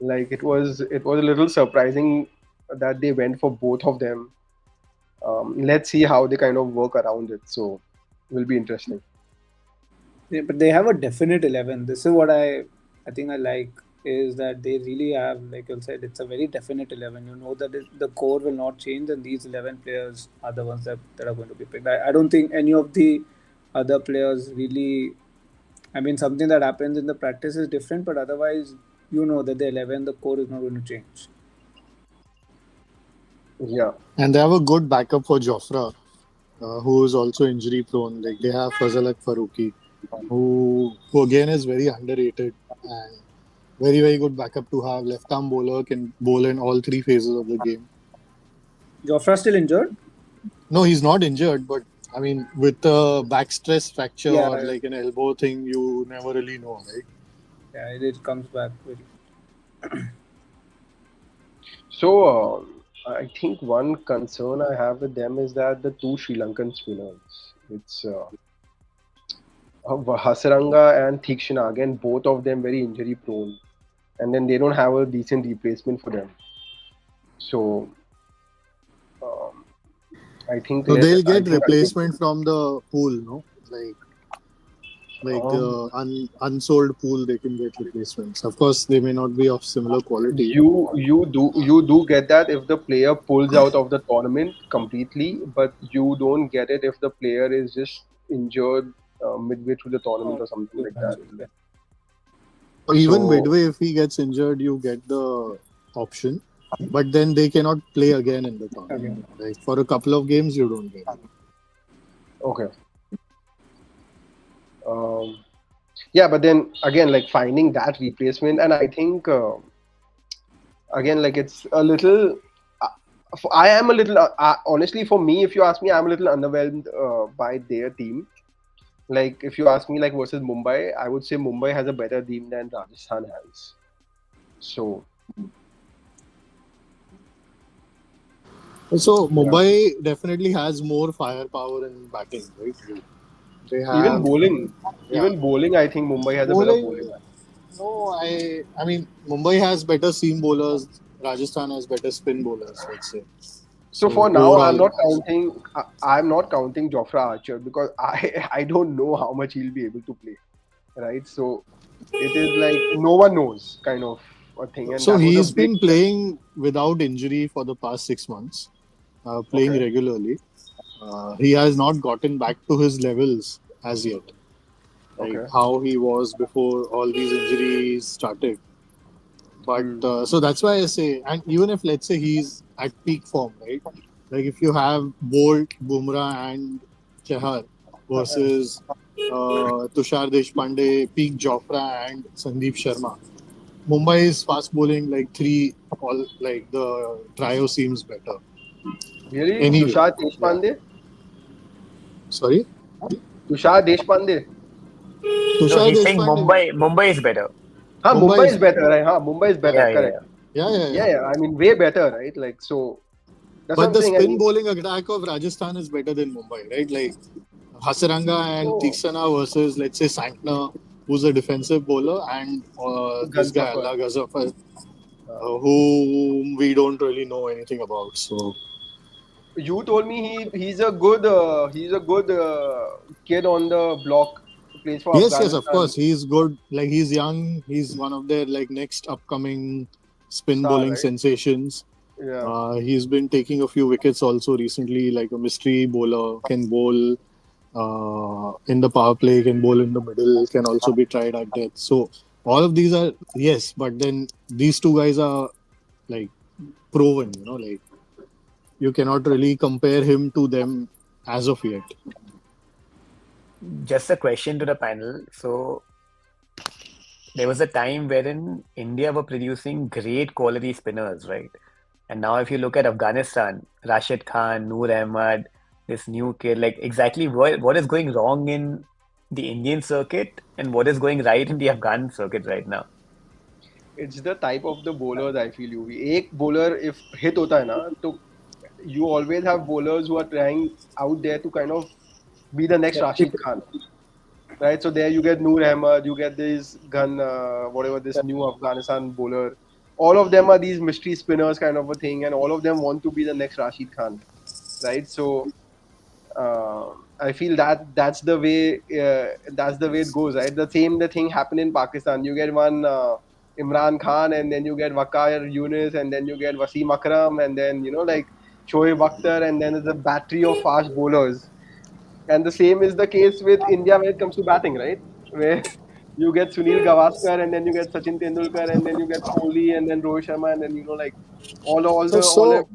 Like it was a little surprising that they went for both of them. Let's see how they kind of work around it. So will be interesting. Yeah, but they have a definite 11. This is what I think I like, is that they really have, like you said, it's a very definite 11. You know that the core will not change, and these 11 players are the ones that are going to be picked. I don't think any of the other players really. I mean, something that happens in the practice is different, but otherwise, you know that the 11, the core is not going to change. Yeah, And they have a good backup for Jofra. who is also injury prone. Like they have Fazalak Faruqi, who again is very underrated and very good backup to have. Left arm bowler, can bowl in all three phases of the game. Jofra still injured? No, he's not injured, but I mean, with a back stress fracture Yeah, or like an elbow thing, you never really know, right? yeah, it comes back. So I think one concern I have with them is that the two Sri Lankan spinners, it's Hasaranga and Thikshana, again both of them very injury prone, and then they don't have a decent replacement for them. So um, I think So they'll I get think replacement from the pool, no? Like um, the unsold pool, they can get replacements. Of course, they may not be of similar quality. you do get that if the player pulls out of the tournament completely, but you don't get it if the player is just injured midway through the tournament Oh, or something two like that. matches. Yeah. So even So midway, if he gets injured, you get the option, but then they cannot play again in the tournament. Again. Like for a couple of games, you don't get it. okay, um, yeah, but then again, like finding that replacement, and I think again, like it's a little. I am a little honestly for me. If you ask me, I'm a little underwhelmed by their team. Like if you ask me, like versus Mumbai, I would say Mumbai has a better team than Rajasthan has. So So yeah, Mumbai definitely has more firepower in batting, right? They even have, bowling, yeah, I think Mumbai has a better bowling. bowling. No, I mean Mumbai has better seam bowlers. Rajasthan has better spin bowlers. Let's say. So So for now, I'm overall, not counting. I'm not counting Jofra Archer because I don't know how much he'll be able to play, right? So it is like no one knows kind of a thing, and so that was a he's big been question. playing without injury for the past 6 months, playing Okay, regularly. He has not gotten back to his levels as yet, like okay. how he was before all these injuries started. But Hmm. so that's why I say, and even if let's say he's at peak form, right? Like if you have Bolt, Bumrah, and Chahar versus Tushar Deshpande, peak Jofra, and Sandeep Sharma. Mumbai is fast bowling like three, all like the trio seems better. Really, Anyway, Tushar yeah. Deshpande? Sorry, Tushar Deshpande. No, Tushar he's saying Deshpande. Mumbai is better. Huh, Mumbai Mumbai is is better. better, right? Huh, Mumbai is better, Yeah, yeah, correct. yeah. Yeah. Yeah, yeah. I mean, way better, right? Like, so that's what But I'm the saying. I spin mean, bowling attack of Rajasthan is better than Mumbai, right? Like Hasaranga and so Tiksana versus, let's say, Santner, who's a defensive bowler, and this Gun guy, Safar. Allah Ghazafar, Uh, whom we don't really know anything about. So, you told me he's a good kid on the block. Plays for yes, of Afghanistan. course, he's good. Like, he's young. He's one of their, like, next upcoming spin Star, bowling right? sensations. Yeah. He's been taking a few wickets also recently, like a mystery bowler, can bowl in the power play, can bowl in the middle, can also be tried at death. So all of these are yes, but then these two guys are like proven. Like you cannot really compare him to them as of yet. Just a question to the panel. So there was a time wherein India were producing great quality spinners, right? And now if you look at Afghanistan, Rashid Khan, Noor Ahmad, this new kid, like exactly what is going wrong in the Indian circuit and what is going right in the Afghan circuit right now? It's the type of the bowlers I feel you. एक bowler if hit होता है ना तो you always have bowlers who are trying out there to kind of be the next Rashid Khan, right? So there you get Noor Ahmad, you get this gun, whatever this new Afghanistan bowler. All of them are these mystery spinners kind of a thing, and all of them want to be the next Rashid Khan, right? So I feel that that's the way it goes, right? The thing happened in Pakistan. You get one Imran Khan, and then you get Waqar Yunus, and then you get Wasim Akram, and then like Shoaib Akhtar, and then there's a battery of fast bowlers. And the same is the case with India when it comes to batting, right? Where you get Sunil Gavaskar, and then you get Sachin Tendulkar, and then you get Kohli, and then Rohit Sharma, and then like all So, all so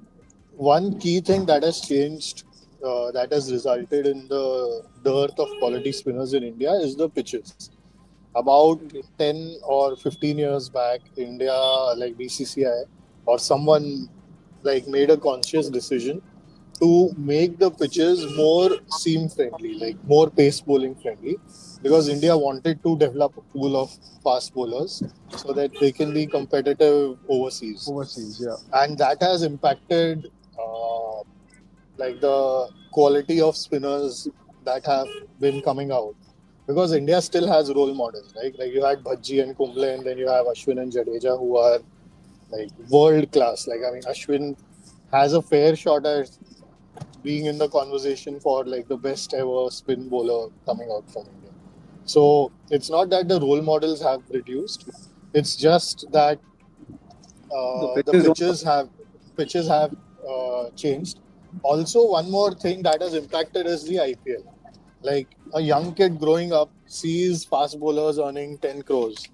one key thing that has changed that has resulted in the dearth of quality spinners in India is the pitches. About Okay. 10 or 15 years back, India, like BCCI or someone like made a conscious decision to make the pitches more seam friendly, like more pace bowling friendly, because India wanted to develop a pool of fast bowlers so that they can be competitive overseas. Overseas, yeah. And that has impacted uh, like the quality of spinners that have been coming out. Because India still has role models, right? Like you had Bhaji and Kumble, and then you have Ashwin and Jadeja, who are like world class. Like I mean, Ashwin has a fair shot at being in the conversation for like the best ever spin bowler coming out from India. So it's not that the role models have reduced; it's just that The the pitches don't. pitches have changed. Also, one more thing that has impacted is the IPL. Like a young kid growing up sees fast bowlers earning 10 crores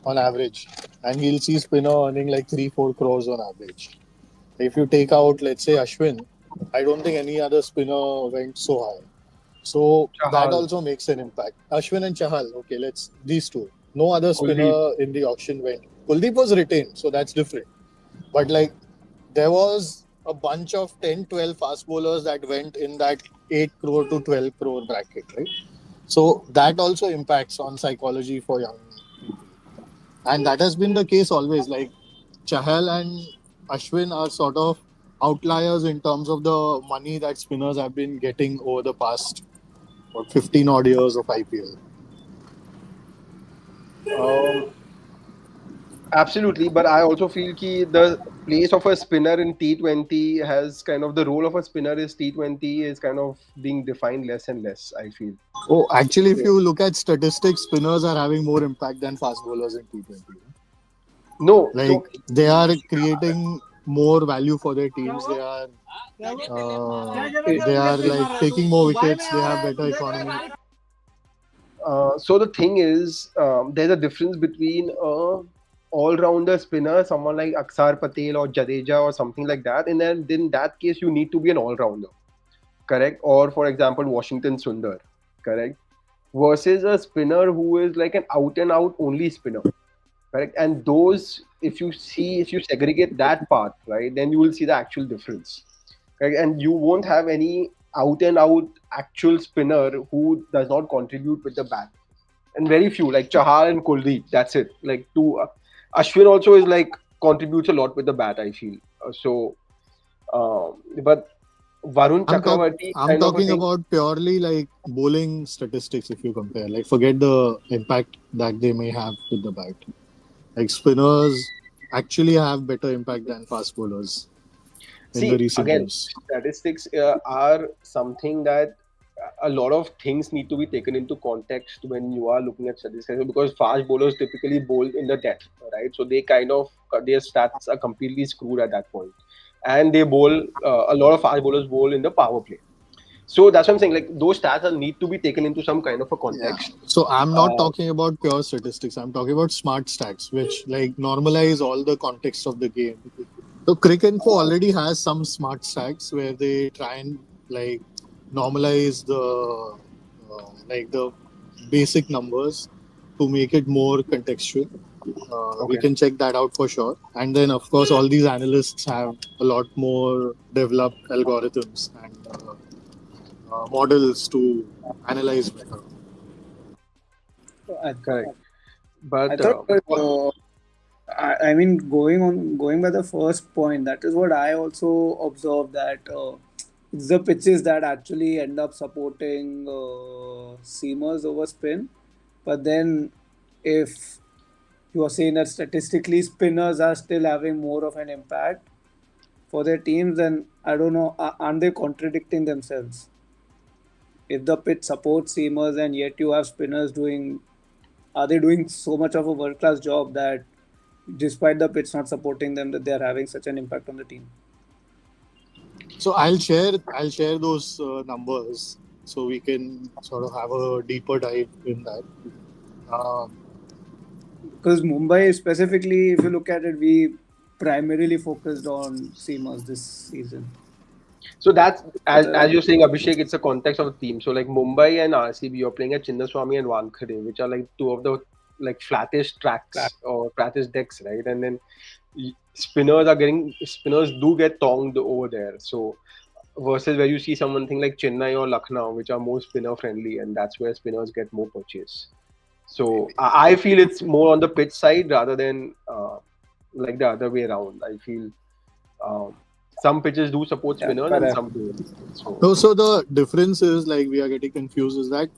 on average, and he'll see spinner earning like 3-4 crores on average. If you take out, let's say, Ashwin, I don't think any other spinner went so high. So that Chahal, also makes an impact. Ashwin and Chahal, okay, let's these two. No other Kuldeep. spinner in the auction went. Kuldeep was retained, so that's different. But like there was a bunch of 10, 12 fast bowlers that went in that 8 crore to 12 crore bracket, right? So that also impacts on psychology for young people. And that has been the case always. Like Chahal and Ashwin are sort of outliers in terms of the money that spinners have been getting over the past 15 odd years of IPL. Um, Absolutely, but I also feel ki the place of a spinner in T20 has kind of the role of a spinner is T20 is kind of being defined less and less, I feel. Oh, actually, if So, you look at statistics, spinners are having more impact than fast bowlers in T20. no, Like so they are creating more value for their teams. It, They are like taking more wickets. They have better economy. so the thing is, there's a difference between a all-rounder spinner, someone like Aksar Patel or Jadeja or something like that, and then in that case you need to be an all-rounder, correct? Or for example, Washington Sundar, correct? Versus a spinner who is like an out and out only spinner, correct? And those, if you segregate that part, right, then you will see the actual difference, correct? And you won't have any out and out actual spinner who does not contribute with the bat, and very few like Chahal and Kuldeep. That's it. Like two, Ashwin also is like contributes a lot with the bat. I feel but Varun Chakravarti I'm kind of a talking thing. about purely like bowling statistics. If you compare, like forget the impact that they may have with the bat. Like spinners actually have better impact than fast bowlers in the See, recent again, years. statistics are something that a lot of things need to be taken into context when you are looking at statistics, because fast bowlers typically bowl in the death, right? So they kind of their stats are completely screwed at that point, and they bowl a lot of fast bowlers bowl in the power play. So that's what I'm saying. Like those stats need to be taken into some kind of a Yeah. context. So I'm not Uh, talking about pure statistics. I'm talking about smart stats, which like normalize all the context of the game. So Cricinfo already has some smart stats where they try and like normalize like the basic numbers to make it more contextual. We okay. can check that out for sure. And then of course all these analysts have a lot more developed algorithms and models to analyze better. I, Correct. I But thought, I mean, going by the first point, that is what I also observed that it's the pitches that actually end up supporting seamers over spin. But then, if you are saying that statistically spinners are still having more of an impact for their teams, then I don't know, aren't they contradicting themselves? If the pitch supports seamers and yet you have spinners doing, are they doing so much of a world class job that despite the pitch not supporting them, that they are having such an impact on the team? So I'll share those numbers so we can sort of have a deeper dive in that. Um, Because Mumbai specifically, if you look at it, we primarily focused on seamers this season. So that's as Uh, you're saying, Abhishek, it's a context of the team. So like Mumbai and RCB, you're playing at Chinnaswamy and Wankhede, which are like two of the like flattest tracks or flattest decks, right? And then spinners do get tonged over there. So versus where you see someone thing like Chennai or Lucknow, which are more spinner friendly, and that's where spinners get more purchase. So I feel it's more on the pitch side rather than like the other way around. I feel um, some pitches do support yeah, spinners and correct. some don't. So No, so the difference is like we are getting confused is that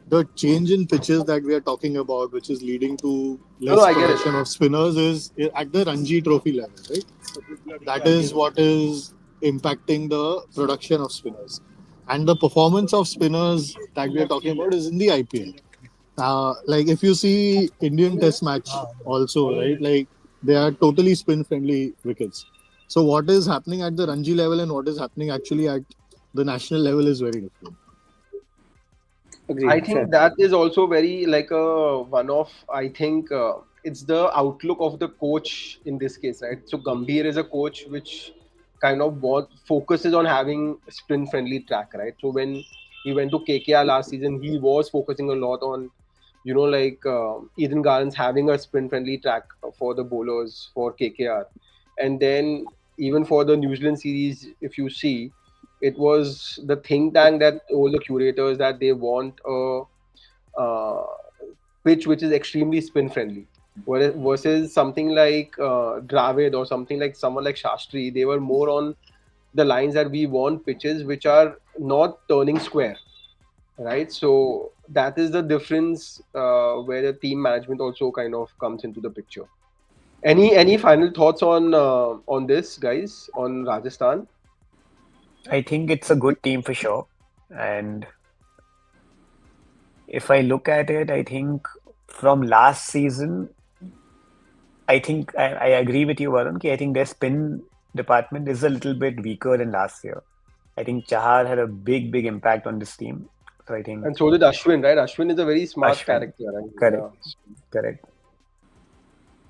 the change in pitches that we are talking about, which is leading to no, less I get it. production of spinners, is at the Ranji Trophy level, right? That is what is impacting the production of spinners. And the performance of spinners that we are talking about is in the IPL. Like if you see Indian Test match also, right? Like they are totally spin friendly wickets. So what is happening at the Ranji level and what is happening actually at the national level is very different. I Agreed. Fair. think that is also very like a one of. I think it's the outlook of the coach in this case, right? So Gambhir is a coach which kind of focuses on having sprint friendly track, right? So when he went to KKR last season, he was focusing a lot on, like Eden Gardens having a sprint friendly track for the bowlers for KKR, and then even for the New Zealand series, if you see, it was the think tank that all the curators that they want a uh, pitch which is extremely spin friendly. Versus something like Dravid or something like someone like Shastri, they were more on the lines that we want pitches which are not turning square, right? So that is the difference where the team management also kind of comes into the picture. Any final thoughts on this, guys, on Rajasthan? I think it's a good team for sure. And if I look at it, I think from last season, I think I agree with you, Varun. I think their spin department is a little bit weaker than last year. I think Chahar had a big impact on this team. So I think And so did Ashwin, right? Ashwin is a very smart Ashwin, character, right? correct, Yeah. correct.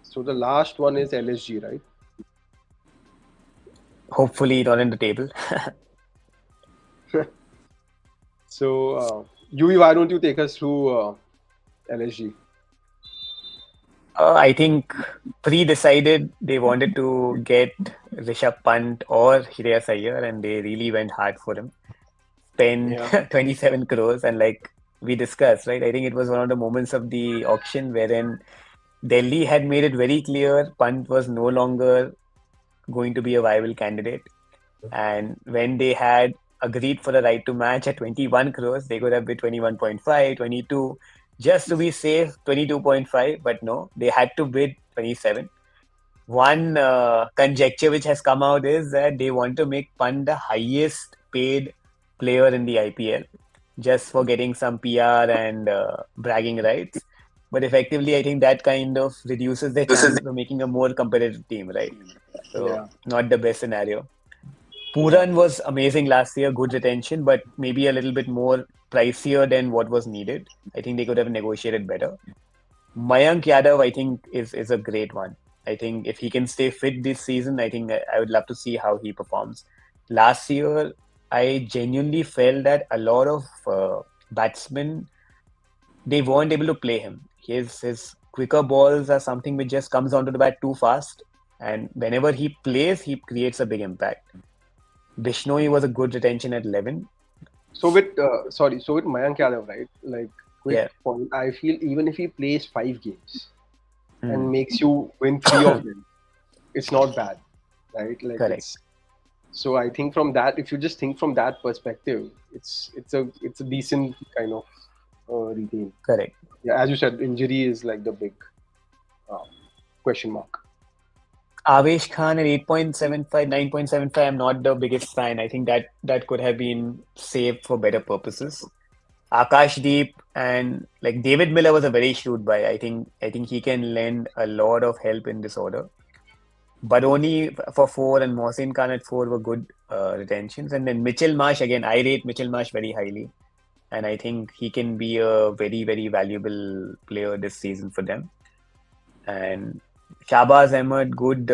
So the last one is LSG, right? Hopefully not in the table. So, Yui, why don't you take us through LSG? I think pre-decided they wanted to get Rishabh Pant or Shreyas Iyer, and they really went hard for him. Spent Yeah. 27 crores, and like we discussed, right? I think it was one of the moments of the auction wherein Delhi had made it very clear Pant was no longer going to be a viable candidate. And when they had agreed for the right to match at 21 crores, they could have bid 21.5, 22, just to be safe, 22.5. But no, they had to bid 27. One conjecture which has come out is that they want to make Pant the highest paid player in the IPL just for getting some PR and bragging rights. But effectively, I think that kind of reduces their chances of making a more competitive team, right? So, Yeah. not the best scenario. Yeah. Puran was amazing last year, good retention, but maybe a little bit more pricier than what was needed. I think they could have negotiated better. Mayank Yadav, I think, is a great one. I think if he can stay fit this season, I think I would love to see how he performs. Last year, I genuinely felt that a lot of batsmen they weren't able to play him. His quicker balls are something which just comes onto the bat too fast, and whenever he plays, he creates a big impact. Bishnoi was a good retention at 11. So with so with Mayank Yadav, right? Like quick Yeah. point, I feel even if he plays 5 games and Hmm. makes you win three of them, it's not bad, right? Like Correct. it's so I think from that, if you just think from that perspective, it's a decent kind of retain. Correct. Yeah, as you said, injury is like the big uh, question mark. Avesh Khan at 8.75, 9.75. I'm not the biggest fan. I think that could have been saved for better purposes. Akashdeep and like David Miller was a very shrewd buy. I think he can lend a lot of help in this order. Baroni for 4 and Mohsin Khan at 4 were good retentions. And then Mitchell Marsh, again, I rate Mitchell Marsh very highly. And I think he can be a very valuable player this season for them. And Shahbaz Ahmed, good,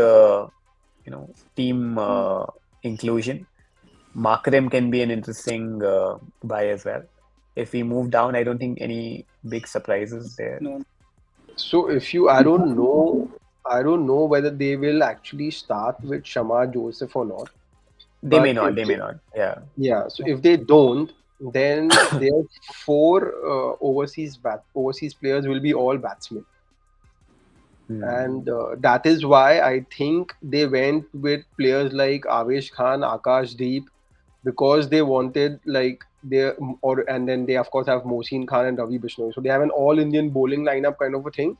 team inclusion. Markram can be an interesting buy as well. If we move down, I don't think any big surprises there. No. So I don't know whether they will actually start with Shamar Joseph or not. They may But not. They may not. Yeah. yeah, so if they don't, then their four overseas players will be all batsmen, and that is why I think they went with players like Avesh Khan, Akash Deep, because they wanted like their or and then they of course have Mohsin Khan and Ravi Bishnoi, so they have an all Indian bowling lineup kind of a thing,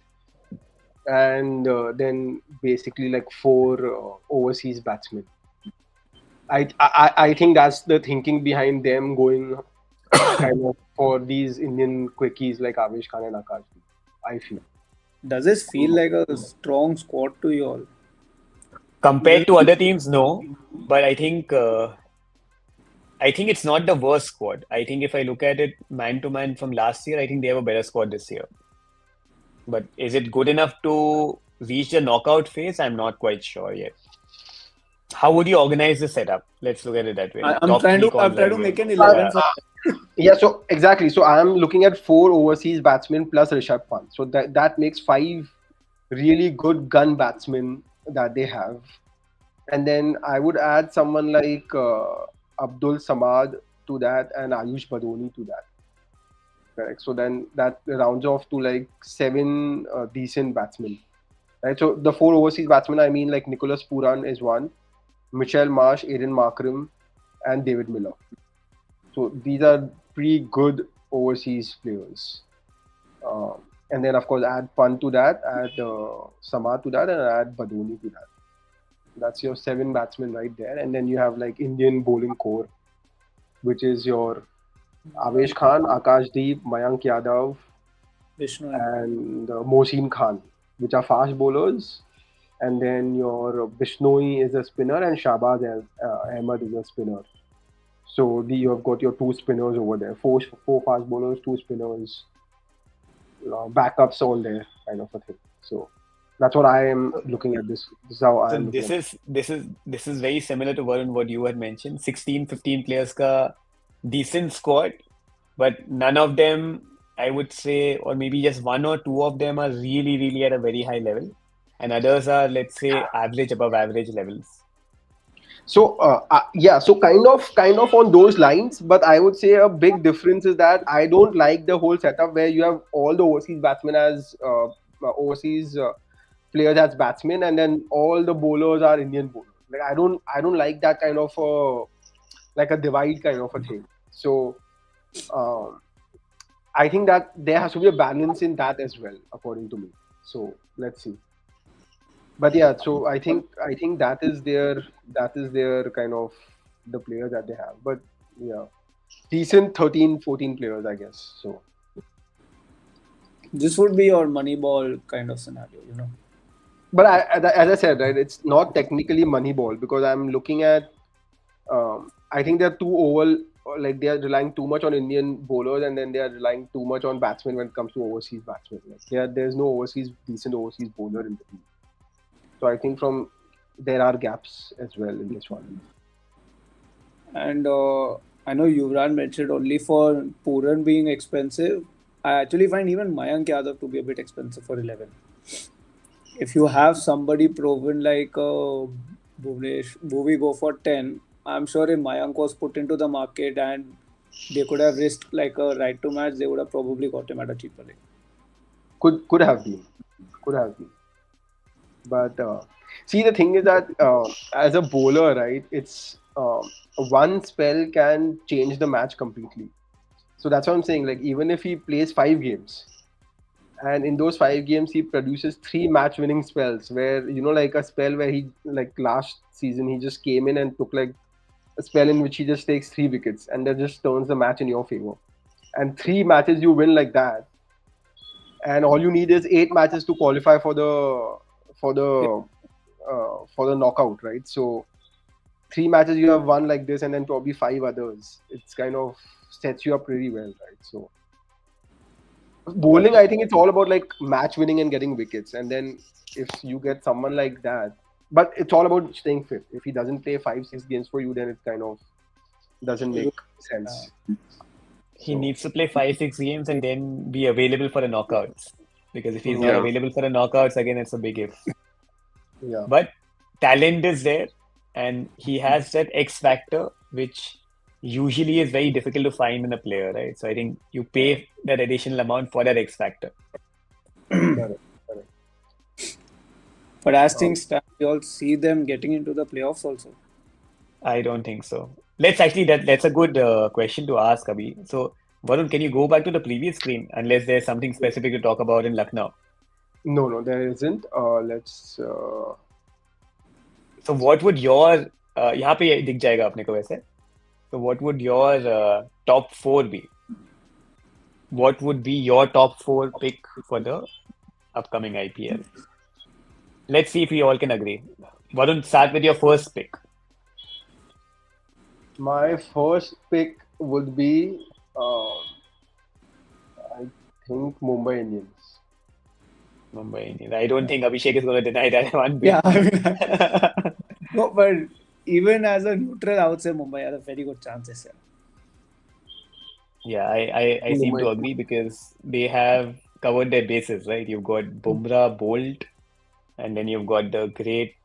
and then basically like four overseas batsmen. I think that's the thinking behind them going kind of for these Indian quickies like Avesh Khan and Akash. I feel. Does this feel like a strong squad to you all? Compared to other teams, no. But I think it's not the worst squad. I think if I look at it man to man from last year, I think they have a better squad this year. But is it good enough to reach the knockout phase? I'm not quite sure yet. How would you organize the setup? Let's look at it that way. I'm trying to make an 11 for Yeah, so exactly. So I'm looking at four overseas batsmen plus Rishabh Pant. So that makes five really good gun batsmen that they have. And then I would add someone like Abdul Samad to that and Ayush Badoni to that. Correct. So then that rounds off to like seven decent batsmen. Right. So the four overseas batsmen, I mean, like Nicholas Puran is one, Michelle Marsh, Aiden Markram, and David Miller. So these are pretty good overseas players. And then, of course, add Pant to that, add Samad to that, and add Badoni to that. That's your seven batsmen right there. And then you have like Indian bowling core, which is your Avesh Khan, Akash Deep, Mayank Yadav, Vishnu. and Mohsin Khan, which are fast bowlers. And then your Bishnoi is a spinner and Shahbaz Ahmed is a spinner. So you have got your two spinners over there, four fast bowlers, two spinners, backups all there, kind of a thing. So that's what I am looking at this. This is how I So am looking at it. this is very similar to Varun, what you had mentioned. 16, 15 players ka decent squad, but none of them, I would say, or maybe just one or two of them are really, really at a very high level, and others are, let's say, average above average levels. So yeah, so kind of on those lines, but I would say a big difference is that I don't like the whole setup where you have all the overseas batsmen as overseas players as batsmen, and then all the bowlers are Indian bowlers. Like I don't like that kind of like a divide kind of a thing. So I think that there has to be a balance in that as well, according to me. So let's see. But yeah, so I think that is their kind of the players that they have. But yeah, decent 13, 14 players, I guess. So this would be your Moneyball kind of scenario, you know. but as I said, right, it's not technically Moneyball because I'm looking at. I think they're too over. Like they are relying too much on Indian bowlers, and then they are relying too much on batsmen when it comes to overseas batsmen. Like there's no decent overseas bowler in the team. So I think there are gaps as well in this one. And I know Yuvraj mentioned only for Puran being expensive. I actually find even Mayank Yadav to be a bit expensive for 11. If you have somebody proven like Bhuvi go for 10, I'm sure if Mayank was put into the market and they could have risked like a right to match, they would have probably got him at a cheaper rate. Could have been. But see, the thing is that as a bowler, right, it's one spell can change the match completely. So that's what I'm saying. Like even if he plays 5 games, and in those 5 games he produces 3 match-winning spells, where like a spell where he like last season he just came in and took like a spell in which he just takes 3 wickets and that just turns the match in your favor. And 3 matches you win like that, and all you need is 8 matches to qualify for the knockout, right? So 3 matches you have won like this, and then probably 5 others. It's kind of sets you up pretty well, right? So bowling, I think it's all about like match winning and getting wickets, and then if you get someone like that, but it's all about staying fit. If he doesn't play 5-6 games for you, then it's kind of doesn't make sense. He needs to play 5-6 games and then be available for the knockouts. Because if he's not available for the knockouts, again, it's a big if. Yeah. But talent is there, and he has that X factor, which usually is very difficult to find in a player, right? So I think you pay that additional amount for that X factor. Correct. But as things stand, you all see them getting into the playoffs also. I don't think so. That's a good question to ask, Abhi. So, Varun, can you go back to the previous screen unless there's something specific to talk about in Lucknow? No, there isn't. Let's. So, what would your यहाँ पे दिख जाएगा अपने को वैसे. So, what would your top four be? What would be your top four pick for the upcoming IPL? Let's see if we all can agree. Varun, start with your first pick. My first pick would be, I think, Mumbai Indians. Mumbai Indians. I don't think Abhishek is going to deny that one bit. Yeah, I mean, no, but even as a neutral, I would say Mumbai has a very good chances here. Yeah, I seem to agree because they have covered their bases, right? You've got Bumrah, Bolt, and then you've got the great,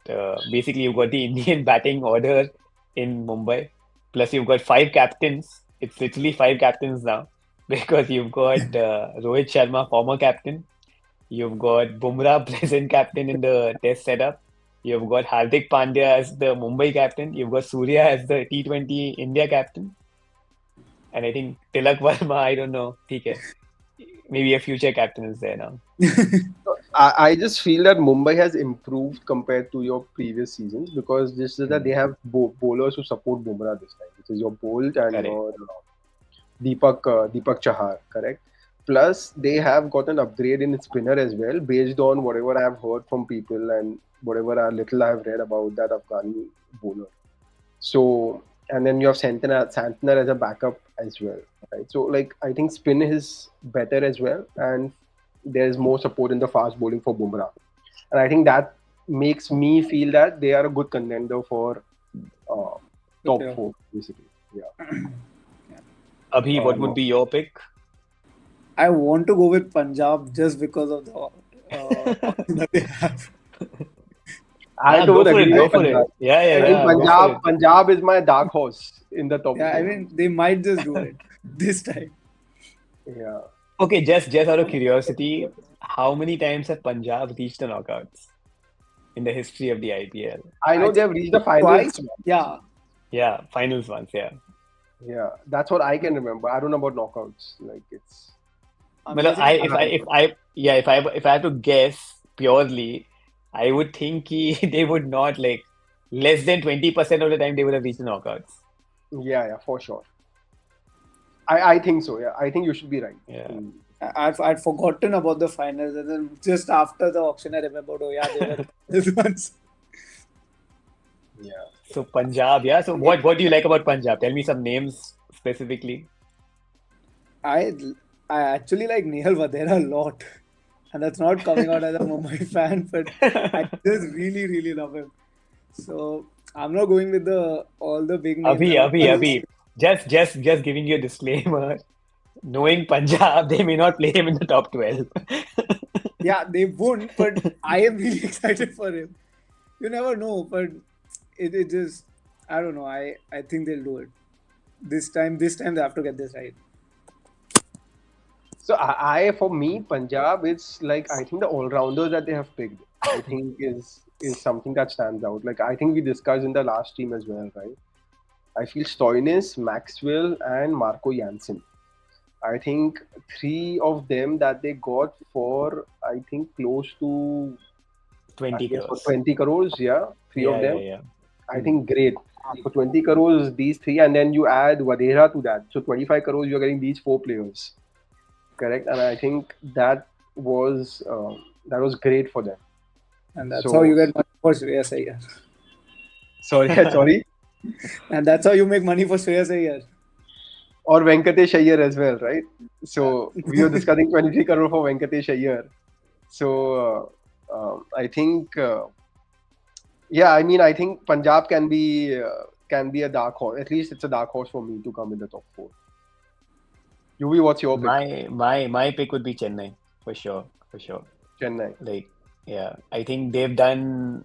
basically you've got the Indian batting order in Mumbai. Plus you've got 5 captains. It's literally 5 captains now because you've got Rohit Sharma, former captain. You've got Bumrah, present captain in the test setup. You've got Hardik Pandya as the Mumbai captain. You've got Surya as the T20 India captain. And I think Tilak Verma, I don't know. Okay. Maybe a future captain is there now. I just feel that Mumbai has improved compared to your previous seasons because this is that they have bowlers who support Bumrah this time, which is your Bolt and your Deepak Chahar, correct? Plus, they have got an upgrade in spinner as well, based on whatever I have heard from people and whatever little I have read about that Afghani bowler. So, and then you have Santner as a backup as well, right? So, like, I think spin is better as well, and there's more support in the fast bowling for Bumrah. And I think that makes me feel that they are a good contender for top 4, basically. Yeah. Abhi, what would be your pick? I want to go with Punjab just because of the option that they have. I don't agree go with for Punjab. it. Yeah. Punjab is my dark horse in the top 4. I mean, they might just do it this time. Yeah. Okay, just out of curiosity, how many times have Punjab reached the knockouts in the history of the IPL? I know they have reached the finals. Twice. Yeah. Yeah, finals once, yeah. Yeah, that's what I can remember. I don't know about knockouts. Like it's. If I have to guess purely, I would think they would not like less than 20% of the time they would have reached the knockouts. Yeah, for sure. I think so. Yeah, I think you should be right. Yeah. I'd forgotten about the finals, and then just after the auction, I remembered. Oh yeah, they were this ones. Yeah. So Punjab, yeah. So what do you like about Punjab? Tell me some names specifically. I actually like Nehal Vadera a lot, and that's not coming out as a Mumbai fan, but I just really love him. So I'm not going with all the big names. Abhi. Just giving you a disclaimer. Knowing Punjab, they may not play him in the top 12. Yeah, they won't, but I am really excited for him. You never know, but it just, I don't know. I think they'll do it. This time they have to get this right. So for me, Punjab, it's like, I think the all-rounders that they have picked, I think is something that stands out. Like, I think we discussed in the last team as well, right? I feel Stoinis, Maxwell, and Marco Jansen. I think 3 of them that they got for, I think, close to 20 crores. 20 crores, yeah. 3 of them. Yeah. I think great. For 20 crores, these 3, and then you add Vadera to that. So 25 crores, you're getting these 4 players. Correct? And I think that was great for them. And that's how you get money for Shreyas Iyer. Sorry. And that's how you make money for Shreyas Iyer. Or Venkatesh Iyer as well, right? So we were discussing 23 crore for Venkatesh Iyer. So I think, I think Punjab can be can be a dark horse. At least it's a dark horse for me to come in the top four. Yuvi, what's your pick? My pick would be Chennai for sure. Chennai. Like, yeah, I think they've done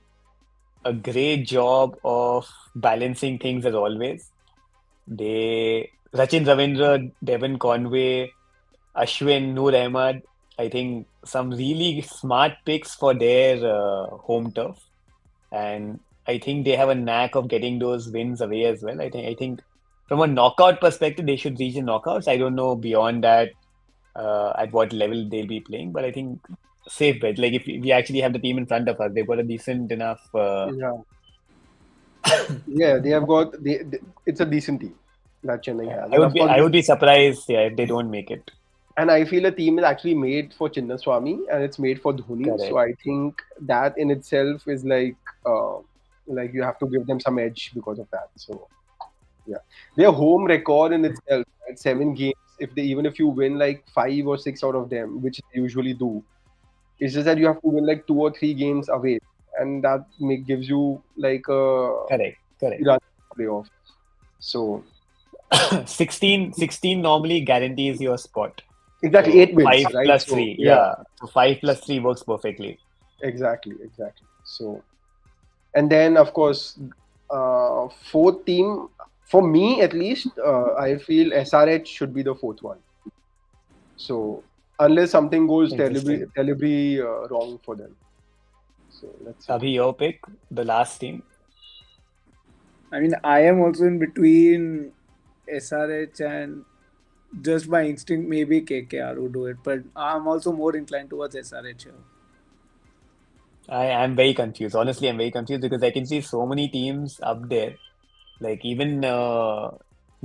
a great job of balancing things as always. Sachin Ravindra, Devon Conway, Ashwin, Noor Ahmad, I think some really smart picks for their home turf. And I think they have a knack of getting those wins away as well. I think from a knockout perspective, they should reach the knockouts. I don't know beyond that at what level they'll be playing, but I think safe bet. Like if we actually have the team in front of us, they've got a decent enough. Yeah. Yeah, they have got it's a decent team that Chennai has, and of course, I would be surprised, yeah, if they don't make it. and I feel a team is actually made for Chinnaswamy and it's made for Dhoni. Correct. So I think that in itself is like you have to give them some edge because of that. So yeah, their home record in itself, right, 7 games. If you win like 5 or 6 out of them, which they usually do, it's just that you have to win like 2 or 3 games away, and that gives you like a Correct. run playoff. So 16 normally guarantees your spot. exactly, So 8 wins, 5 right? plus So 3, yeah, yeah. So 5 plus 3 works perfectly. exactly. So and then of course, fourth team for me at least, I feel SRH should be the fourth one. So unless something goes Interesting. terribly wrong for them. So let's see. Abhi, your pick, the last team. I mean, I am also in between SRH and just by instinct, maybe KKR would do it, but I'm also more inclined towards SRH here. I am very confused. Honestly, I'm very confused because I can see so many teams up there. Like even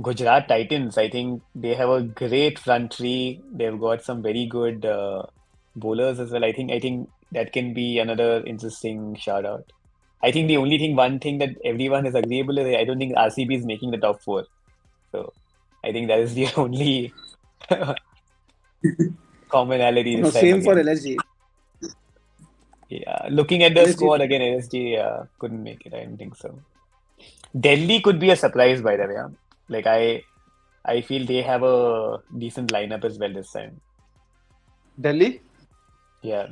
Gujarat Titans, I think they have a great front three. They've got some very good bowlers as well. I think that can be another interesting shout out. I think the only one thing that everyone is agreeable is I don't think RCB is making the top four. So I think that is the only commonality No, this time same for again. LSG. Yeah, looking at the LSG. squad again, LSG couldn't make it. I don't think so. Delhi could be a surprise, by the way. Yeah. Like I feel they have a decent lineup as well this time. Delhi? Yeah.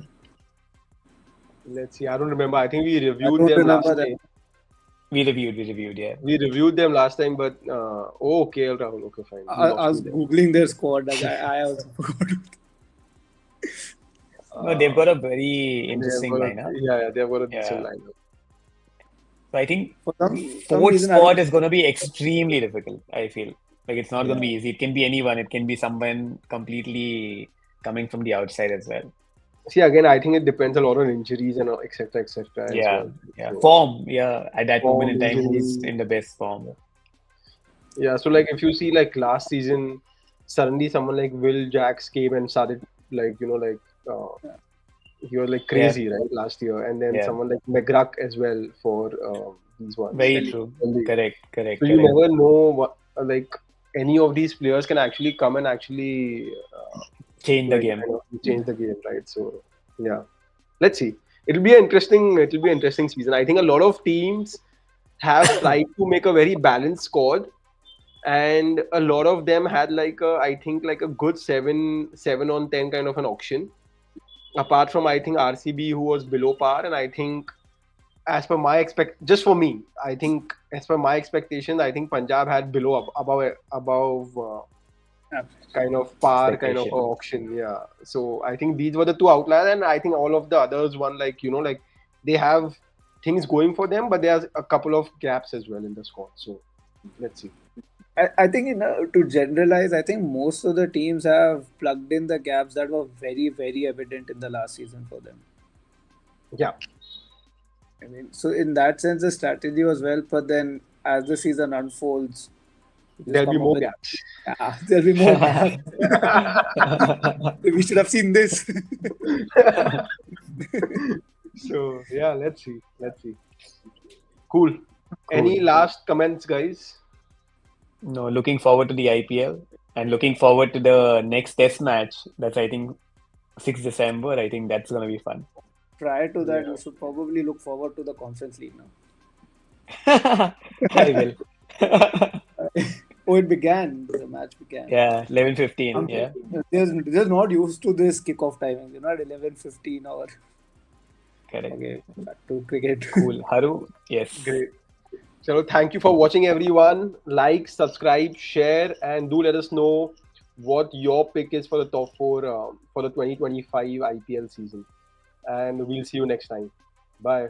Let's see. I don't remember. I think we I reviewed don't them remember last that. time. We reviewed, yeah. We reviewed them last time, but KL Rahul. Okay, fine. I was googling their squad. Like I also forgot. No, they've got a very interesting lineup. Yeah, they've got a Yeah. decent lineup. So I think For some fourth reason, I spot don't- is going to be extremely difficult, I feel. Like it's not going to be easy. It can be anyone. It can be someone completely coming from the outside as well. See, again, I think it depends a lot on injuries and etc. as Yeah, well. yeah. So, Form, yeah. At that form, moment in time, who's injury. in the best form? Yeah, so like if you see like last season, suddenly someone like Will Jacks came and started like he was like crazy, right, last year, and then Yeah. someone like McGruck as well for these ones. Very Delhi. true. Delhi. Correct. So you never know what like any of these players can actually come and actually Change the like, game. kind of change the game, right? So yeah, let's see. It'll be an interesting season. I think a lot of teams have tried to make a very balanced squad, and a lot of them had I think like a good 7 on 10 kind of an auction. Apart from I think RCB, who was below par, and I think as per my just for me, I think as per my expectation, I think Punjab had above kind of par kind of Expectation. auction. Yeah. So I think these were the two outliers, and I think all of the others one like they have things going for them, but there's a couple of gaps as well in the squad. So let's see. I think to generalize, I think most of the teams have plugged in the gaps that were very, very evident in the last season for them. Yeah. I mean, so in that sense, the strategy was well, but then as the season unfolds, There'll be more gaps. Yeah, there'll be more gaps. We should have seen this. So yeah, let's see. Cool. Any last comments, guys? No, looking forward to the IPL and looking forward to the next test match. That's I think 6th December. I think that's gonna be fun. Prior to that, you should probably look forward to the Conference League now. I will. Oh, it began. The match began. Yeah, 11:15. Yeah, There's not used to this kickoff timing. You know, at 11:15 or correct. okay, back to cricket. Cool. Haru, yes. Great. So thank you for watching, everyone. Like, subscribe, share, and do let us know what your pick is for the top four for the 2025 IPL season. And we'll see you next time. Bye.